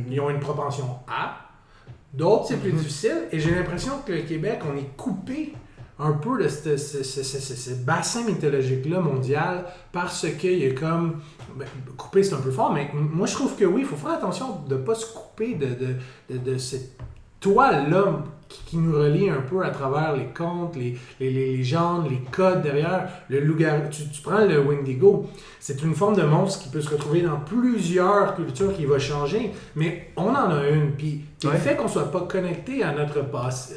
Ils ont une propension à. D'autres, c'est plus difficile. Et j'ai l'impression que le Québec, on est coupé un peu de ce bassin mythologique-là mondial parce qu'il y a comme... coupé, c'est un peu fort, mais moi je trouve que oui, il faut faire attention de ne pas se couper de cette toile-là qui nous relie un peu à travers les contes, les légendes, les codes derrière. Le loup-garou, tu prends le Wendigo, c'est une forme de monstre qui peut se retrouver dans plusieurs cultures qui va changer, mais on en a une. Puis le fait qu'on ne soit pas connecté à notre passé,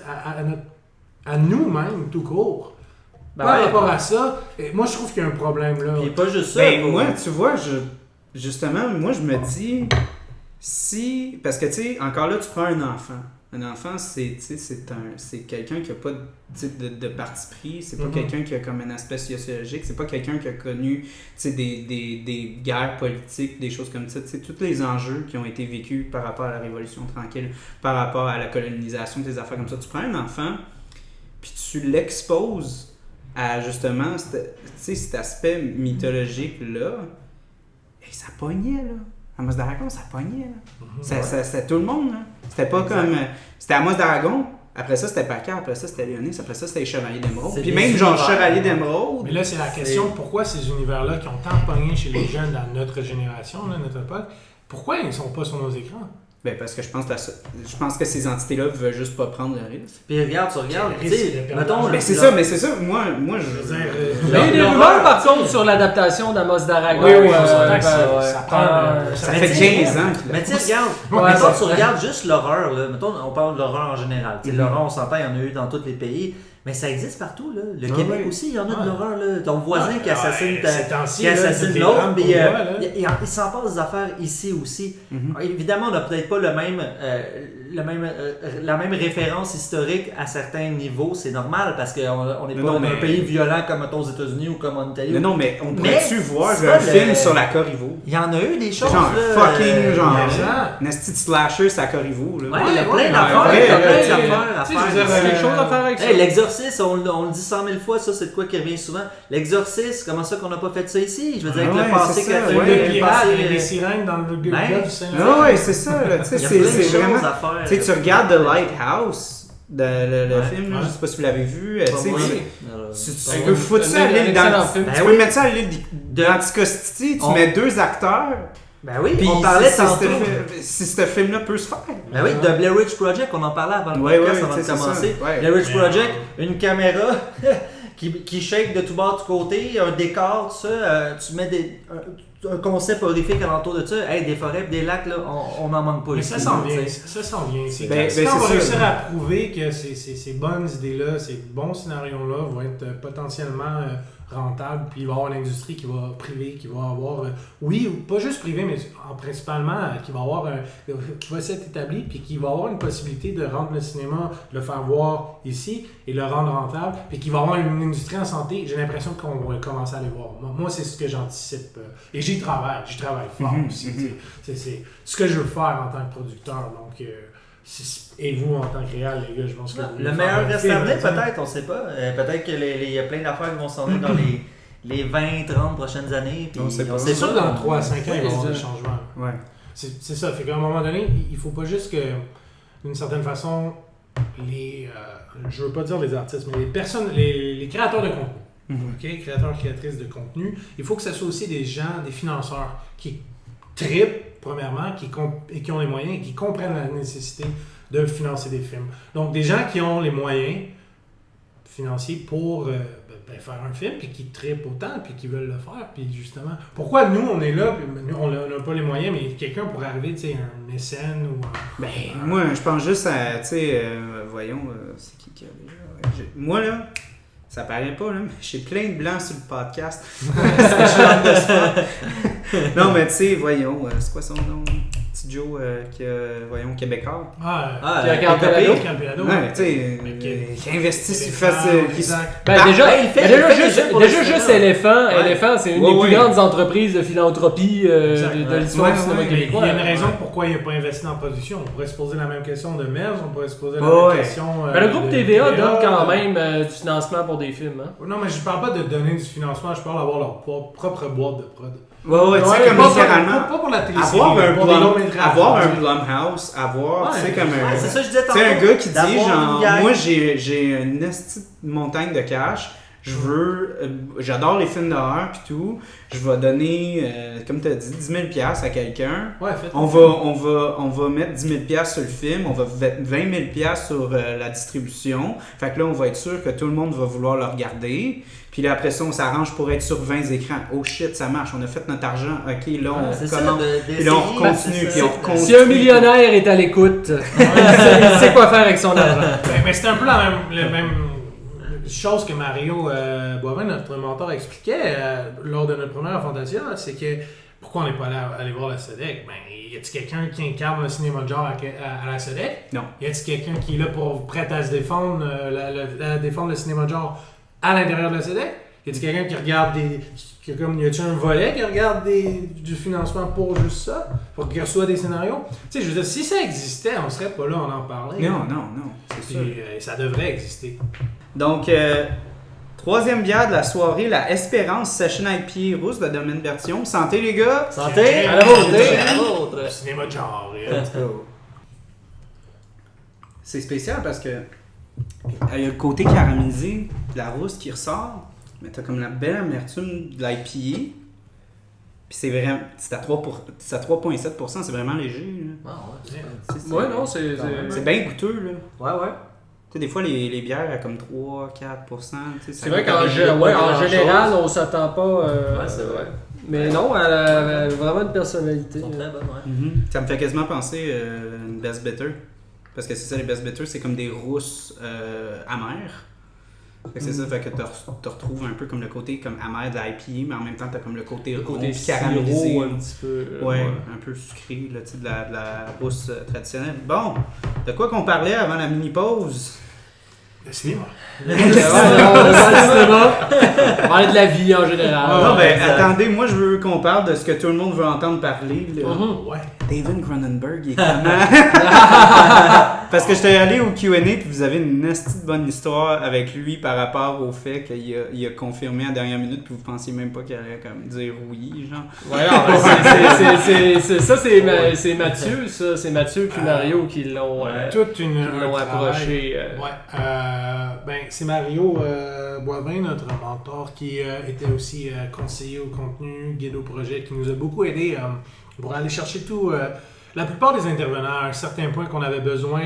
à nous-mêmes tout court, par rapport à ça, moi je trouve qu'il y a un problème là. Puis pas juste ça. Moi, tu vois, justement, moi je me dis, parce que tu sais, encore là, tu prends un enfant. Un enfant, c'est quelqu'un qui n'a pas de parti pris, c'est pas quelqu'un qui a comme un aspect sociologique, c'est pas quelqu'un qui a connu des guerres politiques, des choses comme ça, tous les enjeux qui ont été vécus par rapport à la Révolution tranquille, par rapport à la colonisation, des affaires comme ça. Tu prends un enfant, puis tu l'exposes à justement cet aspect mythologique-là, et ça pognait, là. Amos d'Aragon, ça pognait, là. C'était tout le monde, là. C'était pas comme... C'était Amos d'Aragon, après ça c'était Paca, après ça c'était Léonis, après ça c'était les Chevaliers d'Émeraude. Puis même genre Chevaliers d'Émeraude. Mais là c'est la question, pourquoi ces univers-là qui ont tant pogné chez les jeunes dans notre génération, là, notre époque, pourquoi ils ne sont pas sur nos écrans? Ben parce que je pense que ces entités-là veulent juste pas prendre le risque. Puis regarde, tu sais, mettons... Mais c'est ça, moi je veux dire... Il y a des rumeurs par contre sur l'adaptation d'Amos d'Aragon. Oui, ça prend... Ça fait 15 ans qu'il Mais tu sais, regarde, mettons, tu regardes juste l'horreur, là. Mettons, on parle de l'horreur en général. L'horreur, on s'entend, il y en a eu dans tous les pays. Mais ça existe partout, là. Le Québec aussi, il y en a de l'horreur, là. Ton voisin qui assassine l'autre, puis il s'en passe des affaires ici aussi. Évidemment, on n'a peut-être pas la même référence historique à certains niveaux, c'est normal, parce qu'on n'est pas dans un pays violent comme aux États-Unis ou comme en Italie. Non, mais on pourrait-tu voir un film sur la Corriveau? Il y en a eu des choses, genre là. Fucking, genre, Nasty Slasher, ça Corriveau, là. Ouais, il y a plein d'affaires à faire. Il y a quelque chose à faire avec ça. L'exorcisme, on le dit 100 000 fois, ça c'est de quoi qui revient souvent. L'exorcisme, comment ça qu'on n'a pas fait ça ici? Je veux dire, avec le passé catholique, les sirènes dans le golfe du Saint-Laurent. Oui, c'est ça. C'est vraiment... Tu sais, tu regardes The Lighthouse, le film, je sais pas si vous l'avez vu. Tu peux foutre ça à l'île tu peux mettre ça à l'île d'Anticosti, tu mets 2 acteurs. Ben oui, on parlait tantôt. Si ce film-là peut se faire. Ben oui, de Blair Witch Project, on en parlait avant le podcast, avant de commencer. Blair Witch Project, une caméra qui shake de tout bord, de tout côté, un décor, tout ça, tu mets un concept horrifique alentour de ça. Hey, des forêts et des lacs, là, on n'en manque pas. Mais ici, ça s'en vient. C'est quand on va réussir à prouver que ces bonnes idées-là, ces bons scénarios-là vont être potentiellement rentable, puis il va y avoir une industrie qui va avoir, pas juste privée, mais principalement qui va s'être établie, puis qui va avoir une possibilité de rendre le cinéma, de le faire voir ici et le rendre rentable, puis qui va avoir une industrie en santé. J'ai l'impression qu'on va commencer à aller voir. Moi, c'est ce que j'anticipe. Et j'y travaille fort aussi. C'est ce que je veux faire en tant que producteur. Donc, et vous, en tant que réal, les gars, je pense que... Le meilleur reste à venir, peut-être, on ne sait pas. Peut-être qu'il y a plein d'affaires qui vont s'en venir dans les 20-30 prochaines années. C'est sûr que dans 3 à 5 ans, il va y avoir des changements. Ouais. C'est ça. Fait qu'à un moment donné, il ne faut pas juste que, d'une certaine façon, je ne veux pas dire les artistes, mais les créateurs de contenu, créateurs, créatrices de contenu, il faut que ce soit aussi des gens, des financeurs qui trippent, premièrement, qui ont les moyens et qui comprennent la nécessité de financer des films. Donc, des gens qui ont les moyens financiers pour faire un film, puis qui trippent autant, puis qui veulent le faire, puis justement... Pourquoi nous, on est là, puis nous, on n'a pas les moyens, mais quelqu'un pourrait arriver, tu sais, un mécène ou... moi, je pense juste à, tu sais, voyons, c'est qui a déjà... Moi, là, Ça paraît pas, là, mais j'ai plein de blancs sur le podcast. Parce que je suis en de sport. Non, mais tu sais, voyons, c'est quoi son nom? Petit Joe, voyons, québécois. Qui a Campelado. Ouais, tu sais, qui investit, qui fait... Déjà, juste Éléphant, c'est une des plus grandes entreprises de philanthropie de l'histoire du cinéma québécois. Il y a une raison pourquoi il n'a pas investi dans la production. On pourrait se poser la même question de Merge, on pourrait se poser la même question... le groupe TVA donne quand même du financement pour des films. Non, mais je parle pas de donner du financement, je parle d'avoir leur propre boîte de prod. Ouais, tu sais, comme littéralement. Pas pour la télé. Avoir un Blumhouse, tu sais, comme un. C'est ça que je disais tantôt. Tu sais, un gars qui dit, genre, moi j'ai une petite montagne de cash, j'adore les films d'horreur pis tout, je vais donner, comme tu as dit, 10 000$ à quelqu'un. Ouais, on va mettre 10 000$ sur le film, on va mettre 20 000$ sur la distribution. Fait que là, on va être sûr que tout le monde va vouloir le regarder. Puis là, après ça, on s'arrange pour être sur 20 écrans. Oh shit, ça marche, on a fait notre argent. Ok, là, on commence. Puis là, on continue, puis on reconstruit. Si un millionnaire est à l'écoute, il sait quoi faire avec son argent. Mais c'est un peu la même chose que Mario Boivin, notre mentor, expliquait lors de notre première Fantasia, c'est que pourquoi on n'est pas allé voir la SEDEC? Y a-t-il quelqu'un qui incarne le cinéma de genre à la SEDEC? Non. Y a-t-il quelqu'un qui est là pour prêt à se défendre, défendre le cinéma de genre à l'intérieur de la SEDEC? Y a-t-il quelqu'un qui regarde y a-t-il un volet qui regarde du financement pour juste ça? Pour qu'il reçoive des scénarios? Tu sais, je veux dire, si ça existait, on serait pas là, on en parlait. Non, c'est sûr. Ça devrait exister. Donc, troisième bière de la soirée, la Espérance Session IPA rousse de Domaine Bertillon. Santé, les gars! Santé! À la vôtre! Cinéma de genre. C'est spécial parce que il y a le côté caramélisé de la rousse qui ressort, mais t'as comme la belle amertume de l'IPA. Puis c'est vraiment. C'est à 3,7%, c'est vraiment léger. Là. C'est bien goûteux, là. Ouais. Tu sais, des fois, les bières à comme 3-4%. C'est vrai qu'en général, on s'attend pas. C'est vrai. Mais non, elle a vraiment une personnalité. Ils sont très bonnes, Ça me fait quasiment penser à une Best Bitter. Parce que c'est ça, les Best Bitter, c'est comme des rousses amères. Fait que c'est ça, fait que tu retrouves un peu comme le côté comme amer de l'IPA, mais en même temps, tu as comme le côté caramélisé. Un petit peu. Un peu sucré, là, de la rousse traditionnelle. Bon, de quoi qu'on parlait avant la mini-pause? Le cinéma. On parlait de la vie en général. Non, ben attendez, moi je veux qu'on parle de ce que tout le monde veut entendre parler. Là. Ouais. David Cronenberg, il est comment? Parce que j'étais allé au Q&A puis vous avez une petite bonne histoire avec lui par rapport au fait qu'il a confirmé à la dernière minute puis vous pensiez même pas qu'il allait comme dire oui, genre. Ouais, c'est Mathieu, ça. C'est Mathieu puis Mario qui l'ont approché. C'est Mario Boivin, notre mentor, qui était aussi conseiller au contenu, guide au projet, qui nous a beaucoup aidé pour aller chercher la plupart des intervenants à un certain point qu'on avait besoin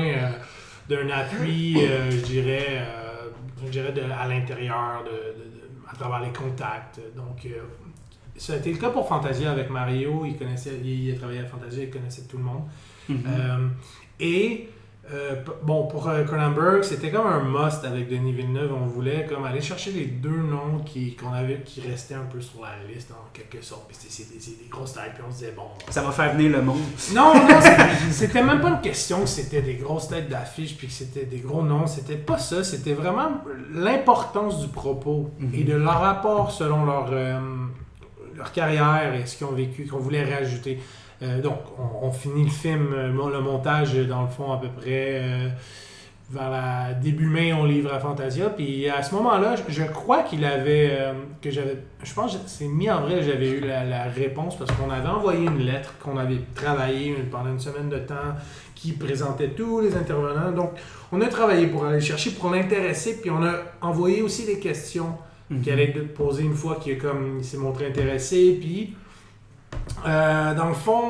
d'un appui, je dirais à l'intérieur, à travers les contacts. Donc, ça a été le cas pour Fantasia avec Mario. Il a travaillé à Fantasia, il connaissait tout le monde. Pour Cronenberg, c'était comme un must avec Denis Villeneuve. On voulait comme aller chercher les deux noms qui restaient un peu sur la liste en quelque sorte. Puis c'est des grosses têtes, puis on se disait bon. Ça va faire venir le monde. Non, c'était même pas une question que c'était des grosses têtes d'affiches puis que c'était des gros noms. C'était pas ça. C'était vraiment l'importance du propos et de leur rapport selon leur carrière et ce qu'ils ont vécu qu'on voulait rajouter. Donc, on finit le film, le montage, dans le fond, à peu près vers début mai, on livre à Fantasia. Puis à ce moment-là, je crois qu'il avait, je pense que c'est mis en vrai, j'avais eu la réponse parce qu'on avait envoyé une lettre qu'on avait travaillée pendant une semaine de temps qui présentait tous les intervenants. Donc, on a travaillé pour aller chercher, pour l'intéresser, puis on a envoyé aussi des questions qu'il allait poser une fois qu'il s'est montré intéressé, puis... dans le fond,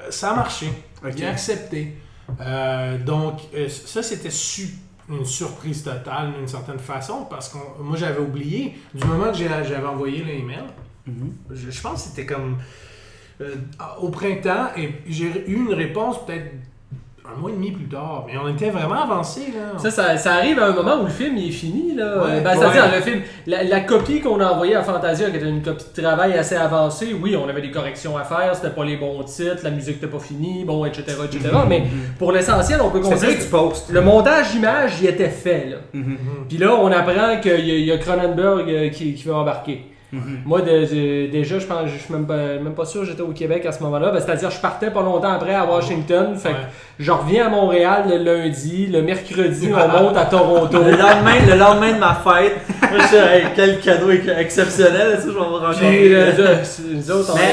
ça a marché. Okay. Il a accepté. Donc, ça, c'était une surprise totale d'une certaine façon parce que moi, j'avais oublié. Du moment que j'avais envoyé l'email, je pense que c'était comme au printemps et j'ai eu une réponse peut-être un mois et demi plus tard. Mais on était vraiment avancés, là. Ça arrive à un moment où le film il est fini, là. Ouais, c'est-à-dire, le film, la copie qu'on a envoyée à Fantasia, qui était une copie de travail assez avancée, oui, on avait des corrections à faire, c'était pas les bons titres, la musique n'était pas finie, bon, etc., etc. Mais pour l'essentiel, on peut considérer que le montage image, il était fait, là. Puis là, on apprend qu'il y a Cronenberg qui va embarquer. Moi, déjà, je pense, je suis même pas sûr que j'étais au Québec à ce moment-là. C'est-à-dire, je partais pas longtemps après à Washington. Fait que je reviens à Montréal le lundi. Le mercredi, on monte à Toronto. Le lendemain de ma fête. Moi, je suis hey, quel cadeau exceptionnel. Ça, je vais vous rencontrer.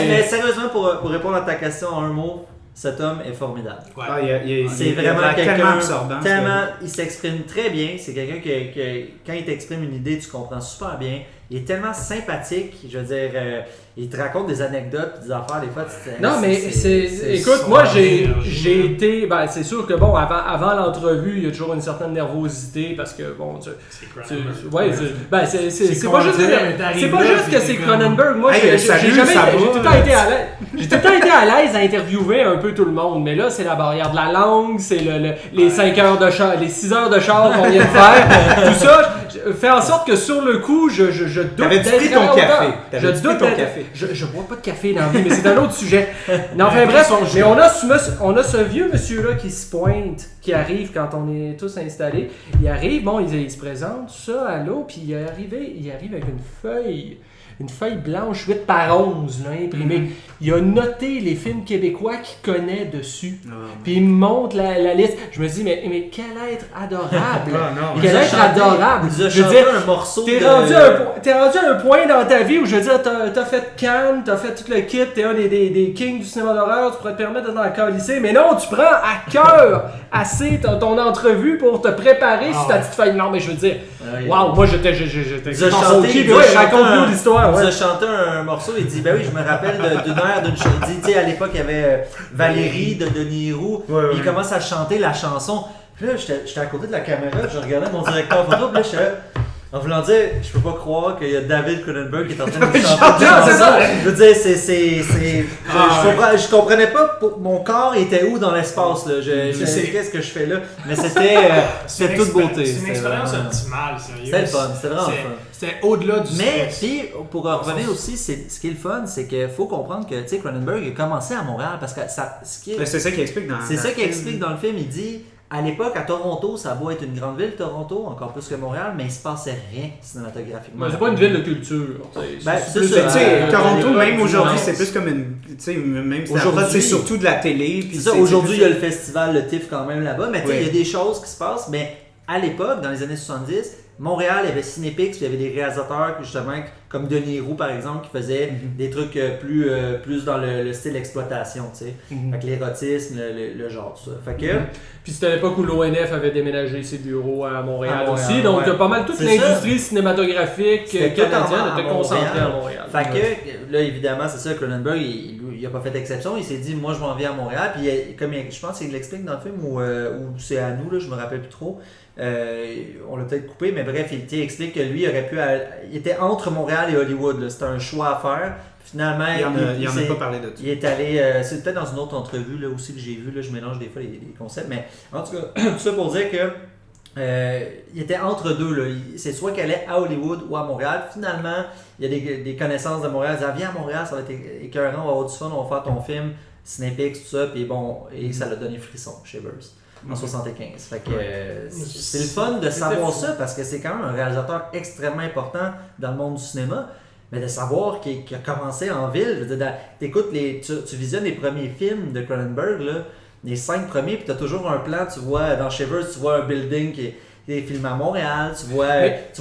Mais sérieusement, pour répondre à ta question en un mot, cet homme est formidable. C'est vraiment quelqu'un tellement il s'exprime très bien. C'est quelqu'un qui quand il t'exprime une idée, tu comprends super bien. Il est tellement sympathique, je veux dire, il te raconte des anecdotes, des affaires, des fois. Non, mais écoute, moi j'ai été, c'est sûr que bon, avant l'entrevue, il y a toujours une certaine nervosité parce que bon, c'est pas juste que c'est Cronenberg. Moi, j'ai tout le temps été à l'aise. J'ai tout le temps été à l'aise à interviewer un peu tout le monde, mais là, c'est la barrière de la langue, c'est les 5 heures de char, les 6 heures de char qu'on vient de faire, tout ça fait en sorte que sur le coup, je doute. T'avais-tu pris ton café? Je bois pas de café dans la vie, mais c'est un autre sujet. Non, enfin bref, mais on a ce vieux monsieur-là qui se pointe, qui arrive quand on est tous installés. Il arrive, bon, il se présente, tout ça, à l'eau, puis il arrive avec une feuille blanche 8 par 11 là, imprimée. Il a noté les films québécois qu'il connaît dessus. Puis il me montre la liste. Je me dis, mais quel être adorable! Quel être adorable! Je veux dire, un morceau t'es rendu à un point dans ta vie où, je veux dire, t'as fait Cannes, t'as fait tout le kit, t'es un des kings du cinéma d'horreur, tu pourrais te permettre d'être dans le lycée, mais non, tu prends à cœur assez ton entrevue pour te préparer sur ta petite feuille. Non, mais je veux dire, waouh, moi j'étais raconte-nous l'histoire. Il a chanté un morceau, il dit, ben oui, je me rappelle d'une heure d'une chanson. Il dit, tu sais, à l'époque, il y avait Valérie de Denis Roux, il commence à chanter la chanson. Puis là, j'étais à côté de la caméra, je regardais mon directeur photo, puis là, j'étais en voulant dire, je peux pas croire qu'il y a David Cronenberg qui est en train de chanter. C'est ça! Je veux dire, je comprenais pas, mon corps était où dans l'espace, là. Qu'est-ce que je fais là? Mais c'était toute beauté. C'est une expérience optimale, sérieux. C'était le fun, c'était vraiment fun. C'était au-delà du stress. Mais, puis, pour revenir aussi, ce qui est le fun, c'est qu'il faut comprendre que, tu sais, Cronenberg a commencé à Montréal, parce que c'est ça qu'il explique dans le film. C'est ça qu'il explique dans le film, il dit... À l'époque, à Toronto, ça doit être une grande ville, Toronto, encore plus que Montréal, mais il se passait rien cinématographiquement. C'est pas une ville de culture. C'est ça. Toronto, même aujourd'hui, c'est plus comme une. Tu sais, même aujourd'hui, c'est surtout de la télé. C'est ça, aujourd'hui, il y a le festival, le TIFF quand même là-bas, mais tu sais, il y a des choses qui se passent, mais à l'époque, dans les années 70, Montréal, il y avait Cinépix, puis il y avait des réalisateurs justement comme Denis Roux par exemple qui faisaient des trucs plus dans le style exploitation, tu sais, avec l'érotisme, le genre tout ça. Fait que puis c'était à l'époque où l'ONF avait déménagé ses bureaux à Montréal aussi, donc pas mal toute l'industrie cinématographique canadienne était concentrée à Montréal. Fait que là évidemment c'est ça, Cronenberg il a pas fait exception, il s'est dit moi je m'en viens à Montréal, puis comme je pense qu'il l'explique dans le film ou c'est à nous là, je me rappelle plus trop. On l'a peut-être coupé, mais bref, il explique que lui il était entre Montréal et Hollywood. C'était un choix à faire. Finalement, il en a pas parlé de ça. Il est allé, c'est peut-être dans une autre entrevue là aussi que j'ai vu. Là, je mélange des fois les concepts, mais en tout cas, tout ça pour dire que il était entre deux. Là. C'est soit qu'il allait à Hollywood ou à Montréal. Finalement, il y a des connaissances de Montréal. Il dit viens à Montréal, ça va être écœurant, on va avoir du fun, on va faire ton film, Cinépix, tout ça, puis bon, et ça l'a donné frisson, Shivers. En 75. Fait que c'est le fun de savoir ça parce que c'est quand même un réalisateur extrêmement important dans le monde du cinéma. Mais de savoir qu'il a commencé en ville, je veux dire, tu visionnes les premiers films de Cronenberg, là, les 5 premiers, puis tu as toujours un plan, tu vois dans Shivers, tu vois un building qui est filmé à Montréal, tu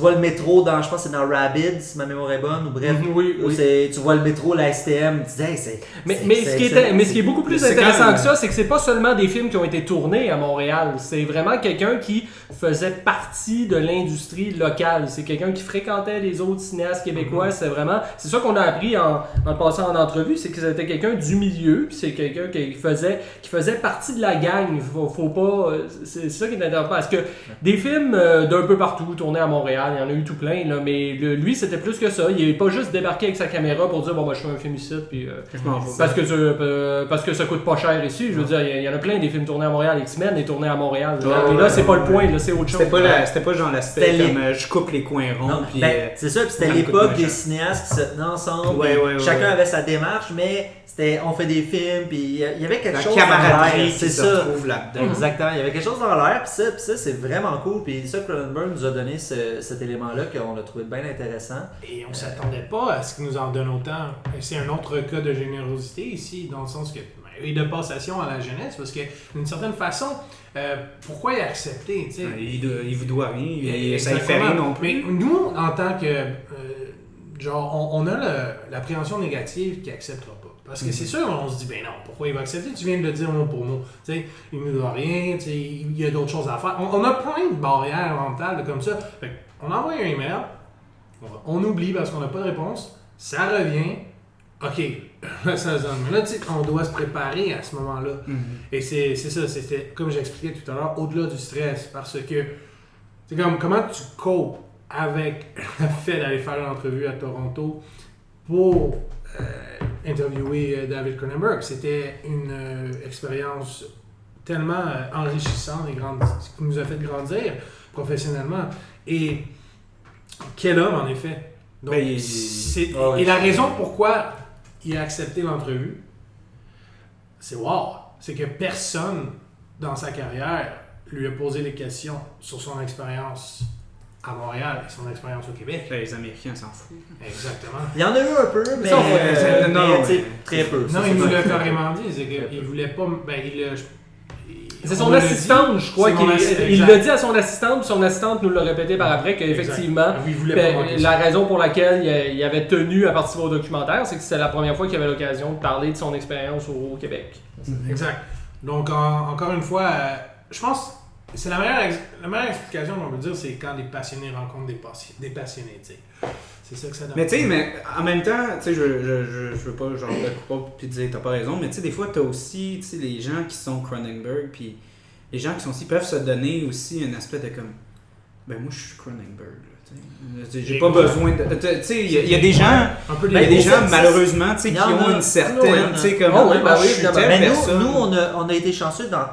vois le métro dans, je pense que c'est dans Rabid, si ma mémoire est bonne, ou bref, tu vois le métro, la STM, tu dis, hey, mais ce qui est beaucoup plus intéressant que ça, c'est que c'est pas seulement des films qui ont été tournés à Montréal, c'est vraiment quelqu'un qui faisait partie de l'industrie locale, c'est quelqu'un qui fréquentait les autres cinéastes québécois, c'est ça qu'on a appris en passant en entrevue, c'est que c'était quelqu'un du milieu, puis c'est quelqu'un qui faisait partie de la gang, faut pas, c'est ça qui est intéressant, parce que des films films d'un peu partout, tournés à Montréal, il y en a eu tout plein, là, mais lui c'était plus que ça. Il n'est pas juste débarqué avec sa caméra pour dire bon je fais un film ici, puis parce que ça coûte pas cher ici. Je veux dire, il y en a plein des films tournés à Montréal. X-Men est tourné à Montréal. Et là c'est pas le point, là c'est autre chose. C'était pas genre l'aspect comme je coupe les coins ronds. Puis, c'est ça, puis c'était l'époque des cinéastes qui se tenaient ensemble. Chacun avait sa démarche, mais on fait des films, puis il y avait quelque chose dans l'air. C'est ça. Exactement. Il y avait quelque chose dans l'air, puis ça c'est vraiment cool. Puis ça, Cronenberg nous a donné cet élément-là qu'on a trouvé bien intéressant. Et on s'attendait pas à ce qu'il nous en donne autant. Et c'est un autre cas de générosité ici, dans le sens que et de passation à la jeunesse, parce que d'une certaine façon, pourquoi il a accepté, tu sais? Il vous doit rien, ça ne fait rien non plus. Mais nous, en tant que on a l'appréhension négative qui acceptera pas. Parce que c'est sûr, on se dit, ben non, pourquoi il va accepter? Tu viens de le dire mot pour mot. Tu sais, il ne doit rien, tu sais, il y a d'autres choses à faire. On a plein de barrières mentales comme ça. Fait on envoie un email, on oublie parce qu'on n'a pas de réponse, ça revient, ok, là ça se donne. Mais là, tu sais, on doit se préparer à ce moment-là. Et c'est ça, c'était, comme j'expliquais tout à l'heure, au-delà du stress. Parce que, c'est comme, comment tu copes avec le fait d'aller faire l'entrevue à Toronto pour interviewer David Cronenberg. C'était une expérience tellement enrichissante et qui nous a fait grandir professionnellement. Et quel homme, en effet. Donc, et la raison pourquoi il a accepté l'entrevue, c'est wow! C'est que personne dans sa carrière lui a posé des questions sur son expérience à Montréal et son expérience au Québec. Les Américains s'en foutent. Exactement. Il y en a eu un peu, mais très peu. Non, il nous l'a carrément dit, c'est qu'il voulait pas... C'est son assistante, je crois, il l'a dit à son assistante, puis son assistante nous l'a répété par après qu'effectivement, la raison pour laquelle il avait tenu à participer au documentaire, c'est que c'était la première fois qu'il avait l'occasion de parler de son expérience au Québec. Exact. Donc, encore une fois, je pense... C'est la meilleure explication qu'on peut dire, c'est quand des passionnés rencontrent des passionnés, tu sais. C'est ça que ça donne. Mais tu sais, mais en même temps, tu sais, je veux pas genre te couper puis dire t'as pas raison, mais tu sais, des fois t'as aussi, tu sais, les gens qui sont Cronenberg, puis les gens qui sont aussi peuvent se donner aussi un aspect de comme, ben moi je suis Cronenberg, là, tu sais, j'ai pas besoin de, tu sais, il y a des gens, il y a des gens malheureusement, tu sais, qui ont une certaine, tu sais, comme, je suis telle personne. Nous, on a été chanceux dans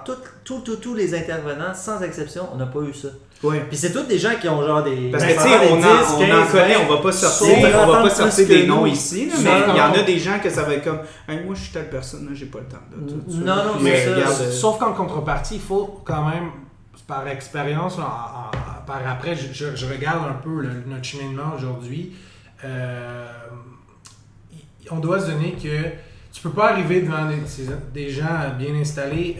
tous les intervenants, sans exception, on n'a pas eu ça. Ouais. Puis c'est tous des gens qui ont genre des... Parce que tu sais, on en connaît, on va pas sortir des noms ici, là, mais il y en a des gens que ça va être comme hey, moi je suis telle personne, là, j'ai pas le temps de Non, mais ça. Sauf qu'en contrepartie, il faut quand même, par expérience, par après, je regarde un peu notre cheminement aujourd'hui. On doit se donner que tu peux pas arriver devant des gens bien installés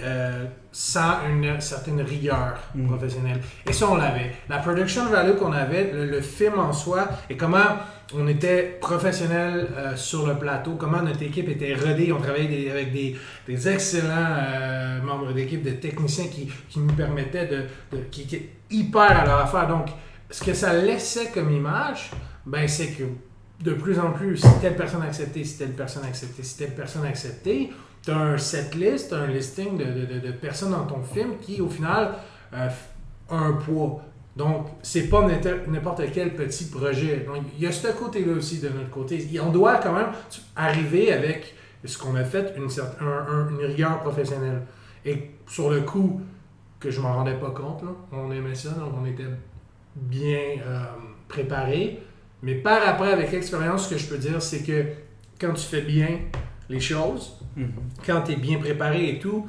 sans une certaine rigueur professionnelle. Et ça, on l'avait. La production value qu'on avait, le film en soi, et comment on était professionnel sur le plateau, comment notre équipe était rodée. On travaillait avec des excellents membres d'équipe, de techniciens qui nous permettaient qui étaient hyper à leur affaire. Donc, ce que ça laissait comme image, ben c'est que de plus en plus, si telle personne acceptée, si telle personne acceptée, si telle personne acceptée, tu as un setlist, un listing de personnes dans ton film qui, au final, a un poids. Donc, c'est pas n'importe quel petit projet. Donc, il y a ce côté-là aussi de notre côté. On doit quand même arriver avec ce qu'on a fait, une rigueur professionnelle. Et sur le coup, que je m'en rendais pas compte, là, on aimait ça, donc on était bien préparés. Mais par après, avec l'expérience, ce que je peux dire, c'est que quand tu fais bien les choses, quand tu es bien préparé et tout,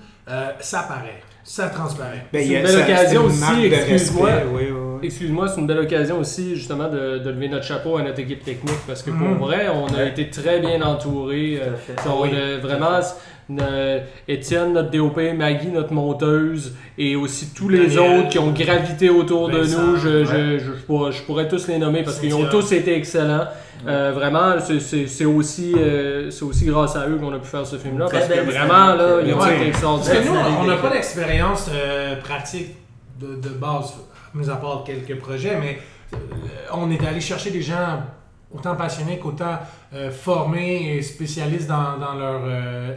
ça paraît, ça transparaît. C'est une belle occasion aussi, excuse-moi, c'est une belle occasion aussi justement de lever notre chapeau à notre équipe technique parce que pour vrai, on a été très bien entourés. Vraiment, Étienne, notre DOP, Maggie, notre monteuse et aussi tous les autres qui ont gravité autour de nous. Je pourrais tous les nommer parce qu'ils ont tous été excellents. Vraiment, c'est aussi grâce à eux qu'on a pu faire ce film-là parce que vraiment, là, ils ont été extraordinaires. Parce que nous, on n'a pas d'expérience pratique de base, mis à part quelques projets, mais on est allé chercher des gens autant passionnés qu'autant formés et spécialistes dans leur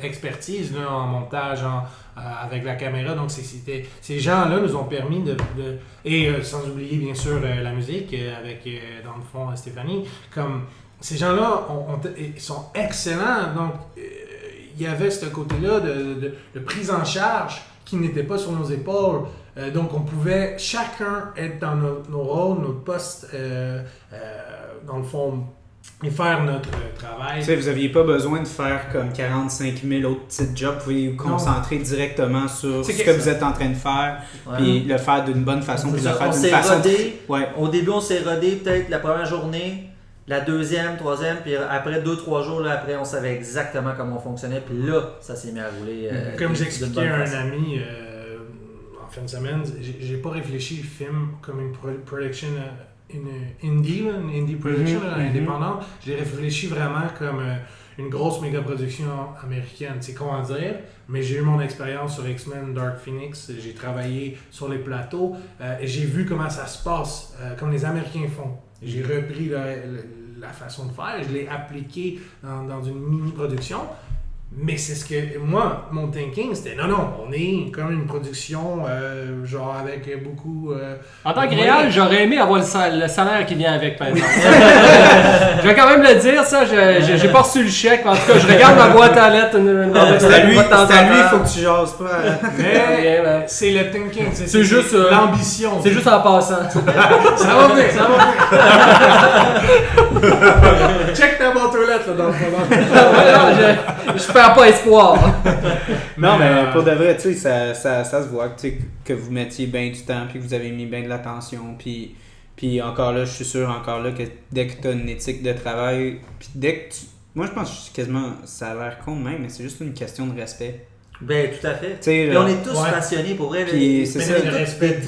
expertise là, en montage, avec la caméra. Donc ces gens-là nous ont permis et sans oublier bien sûr la musique avec dans le fond Stéphanie, comme ces gens-là sont excellents. Donc il y avait ce côté-là de prise en charge qui n'était pas sur nos épaules. Donc on pouvait chacun être dans nos rôles, notre postes, dans le fond, et faire notre travail. Tu sais, vous n'aviez pas besoin de faire comme 45 000 autres petits jobs. Vous pouvez vous concentrer directement sur ce que vous êtes en train de faire, puis le faire d'une bonne façon, puis le faire d'une façon... Au début, on s'est rodé peut-être la première journée, la deuxième, troisième, puis après 2-3 jours, là, après, on savait exactement comment on fonctionnait, puis là, ça s'est mis à rouler. Comme j'expliquais à un ami en fin de semaine, j'ai pas réfléchi le film comme une production... une indie production indépendante. Je l'ai réfléchi vraiment comme une grosse méga production américaine. C'est comment dire, mais j'ai eu mon expérience sur X-Men Dark Phoenix. J'ai travaillé sur les plateaux et j'ai vu comment ça se passe, comme les Américains font. J'ai repris la façon de faire, je l'ai appliqué dans une mini-production. Mais c'est ce que moi, mon thinking, c'était non, on est comme une production genre avec beaucoup... en tant que réal, j'aurais aimé avoir le salaire qui vient avec, par exemple. Je vais quand même le dire, ça, j'ai pas reçu le chèque, en tout cas, je regarde ma boîte à lettres. C'est à lui, il faut que tu jases pas. Mais c'est le thinking, c'est juste l'ambition. C'est juste en passant. Ça va bien. Check ta boîte aux lettres là, dans le fond. Je perds pas espoir. Non, mais pour de vrai, tu sais, ça se voit que vous mettiez bien du temps, puis que vous avez mis bien de l'attention, puis encore là, je suis sûr que dès que tu as une éthique de travail, puis dès que tu... Moi, je pense que quasiment, ça a l'air con même, mais c'est juste une question de respect. Ben, tout à fait. Puis on est tous passionnés pour vrai. Puis c'est ça. Le respect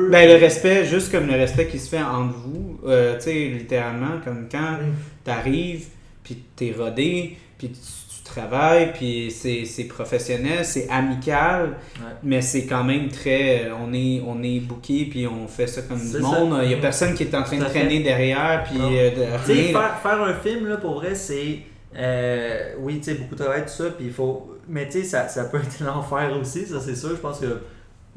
Ben, le respect, juste comme le respect qui se fait entre vous, tu sais, littéralement, comme quand t'arrives, puis t'es rodé, puis tu travailles, puis c'est professionnel, c'est amical, mais c'est quand même très... On est booké, puis on fait ça comme du monde. Il y a personne qui est en train de traîner derrière, puis tu sais, faire un film, là, pour vrai, c'est... oui, tu sais, beaucoup de travail, tout ça, puis il faut... Mais tu sais, ça peut être l'enfer aussi, ça c'est sûr. Je pense qu'il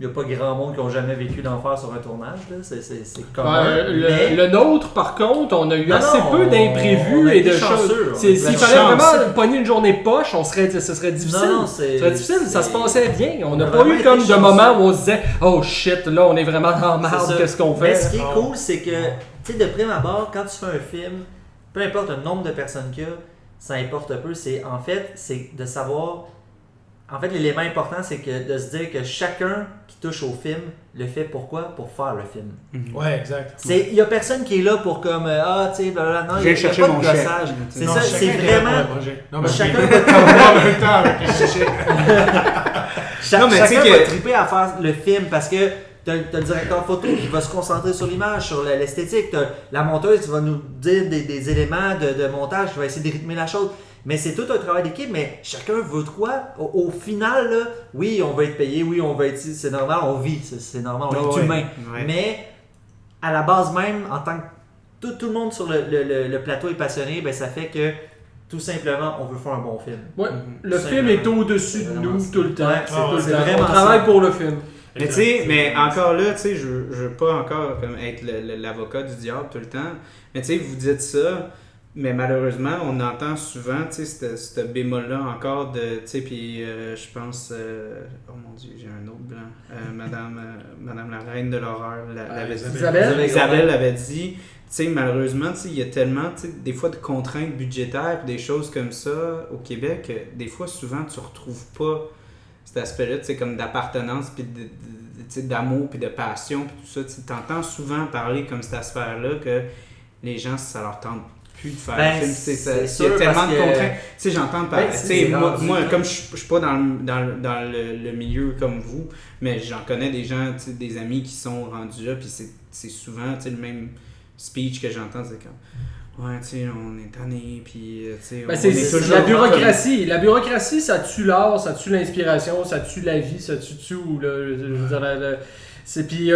n'y a pas grand monde qui n'a jamais vécu l'enfer sur un tournage. Là. C'est commun. Le nôtre, par contre, on a eu assez peu d'imprévus et de choses. S'il fallait vraiment pogner une journée poche, ce serait difficile. Ça se passait bien. On n'a pas eu comme de moment où on se disait « Oh shit, là, on est vraiment dans la merde, qu'est-ce qu'on fait? » Mais ce qui est cool, c'est que, tu sais, de prime abord, quand tu fais un film, peu importe le nombre de personnes qu'il y a, ça importe peu. C'est de savoir... En fait, l'élément important, c'est de se dire que chacun qui touche au film le fait pourquoi? Pour faire le film. Ouais, exact. Il n'y a personne qui est là pour comme tu sais, blablabla. Non, il n'y a pas de gossage. C'est ça, c'est vraiment. Non, mais chacun va en même temps avec le chèque. Chacun va triper à faire le film parce que t'as le directeur photo qui va se concentrer sur l'image, sur l'esthétique. T'as la monteuse qui va nous dire des éléments de montage qui va essayer de rythmer la chose. Mais c'est tout un travail d'équipe, mais chacun veut de quoi. Au final, là, oui, on va être payé, oui, on va être... C'est normal, on vit, c'est normal, on est humain. Ouais. Mais à la base même, en tant que tout le monde sur le plateau est passionné, ben ça fait que tout simplement, on veut faire un bon film. Ouais, le film est au-dessus de nous tout le temps. Ouais, c'est vraiment on travaille pour le film. Mais tu sais, mais encore là, tu sais, je veux pas encore comme être l'avocat du diable tout le temps. Mais tu sais, vous dites ça... Mais malheureusement, on entend souvent, tu sais, ce bémol-là encore de, tu sais, puis je pense, oh mon Dieu, j'ai un autre blanc, Madame la Reine de l'Horreur, Isabelle avait dit, tu sais, malheureusement, tu sais, il y a tellement, tu sais, des fois de contraintes budgétaires, des choses comme ça au Québec, que des fois, souvent, tu retrouves pas cet aspect-là, tu sais, comme d'appartenance, puis d'amour, puis de passion, puis tout ça, tu t'entends souvent parler comme cette sphère-là que les gens, ça leur tente plus de faire un film, il y a tellement de contraintes. Tu sais, j'entends parler. Moi, comme je suis pas dans le milieu comme vous, mais j'en connais des gens, des amis qui sont rendus là, puis c'est souvent le même speech que j'entends, c'est comme ouais, tu sais, on est tanné, puis tu sais, c'est toujours la bureaucratie. Comme... La bureaucratie, ça tue l'art, ça tue l'inspiration, ça tue la vie, ça tue tout. Puis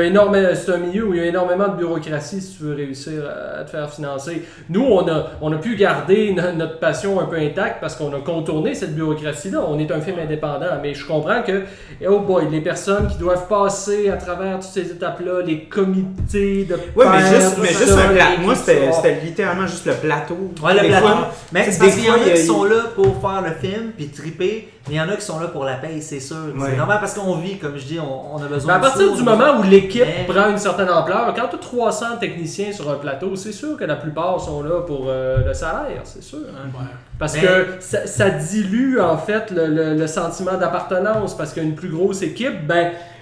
c'est un milieu où il y a énormément de bureaucratie si tu veux réussir à te faire financer. Nous, on a pu garder notre passion un peu intacte parce qu'on a contourné cette bureaucratie-là. On est un film indépendant, mais je comprends que, oh boy, les personnes qui doivent passer à travers toutes ces étapes-là, les comités de Oui, mais juste un plateau. Moi, c'était littéralement juste le plateau. Ouais, le plateau. Mais c'est parce qu'il y en a qui sont là pour faire le film puis triper, mais il y en a qui sont là pour la paye, c'est sûr. Ouais. C'est normal parce qu'on vit, comme je dis, on a besoin de à partir du moment où l'équipe prend une certaine ampleur, quand tu as 300 techniciens sur un plateau, c'est sûr que la plupart sont là pour le salaire, c'est sûr. Hein? Ouais. Parce que ça dilue en fait le sentiment d'appartenance, parce qu'une plus grosse équipe,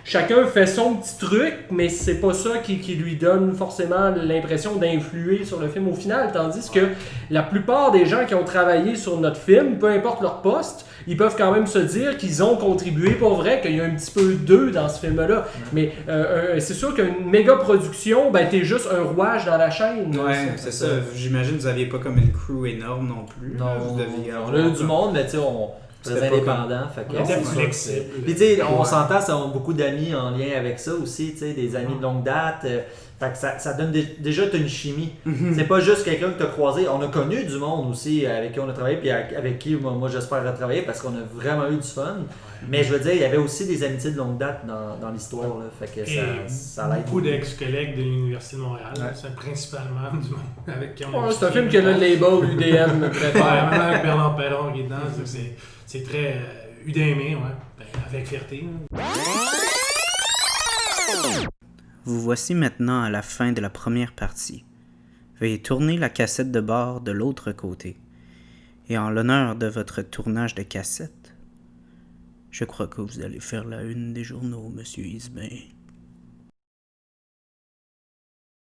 chacun fait son petit truc, mais c'est pas ça qui lui donne forcément l'impression d'influer sur le film au final. Tandis que la plupart des gens qui ont travaillé sur notre film, peu importe leur poste, ils peuvent quand même se dire qu'ils ont contribué pour vrai, qu'il y a un petit peu d'eux dans ce film-là. Mais c'est sûr qu'une méga production, t'es juste un rouage dans la chaîne. Ouais, c'est ça. J'imagine que vous n'aviez pas comme une crew énorme non plus. Non, on a eu du monde, mais tu sais, très indépendant, fait que c'est flexible. Puis tu sais, on s'entend, ça a beaucoup d'amis en lien avec ça aussi, tu sais, des amis de longue date. Fait que ça donne déjà une chimie. C'est pas juste quelqu'un que tu as croisé. On a connu du monde aussi avec qui on a travaillé, puis avec qui moi j'espère retravailler parce qu'on a vraiment eu du fun. Mais je veux dire, il y avait aussi des amitiés de longue date dans l'histoire. Là, fait que ça l'aide. Beaucoup d'ex-collègues de l'Université de Montréal. Ouais. C'est principalement du monde avec qui on a c'est un film qui a le label UDM préfère. Même avec Bernard Perron qui est dedans. C'est très UDMé, avec fierté. Vous voici maintenant à la fin de la première partie. Veuillez tourner la cassette de bord de l'autre côté. Et en l'honneur de votre tournage de cassette, je crois que vous allez faire la une des journaux, Monsieur Isbin.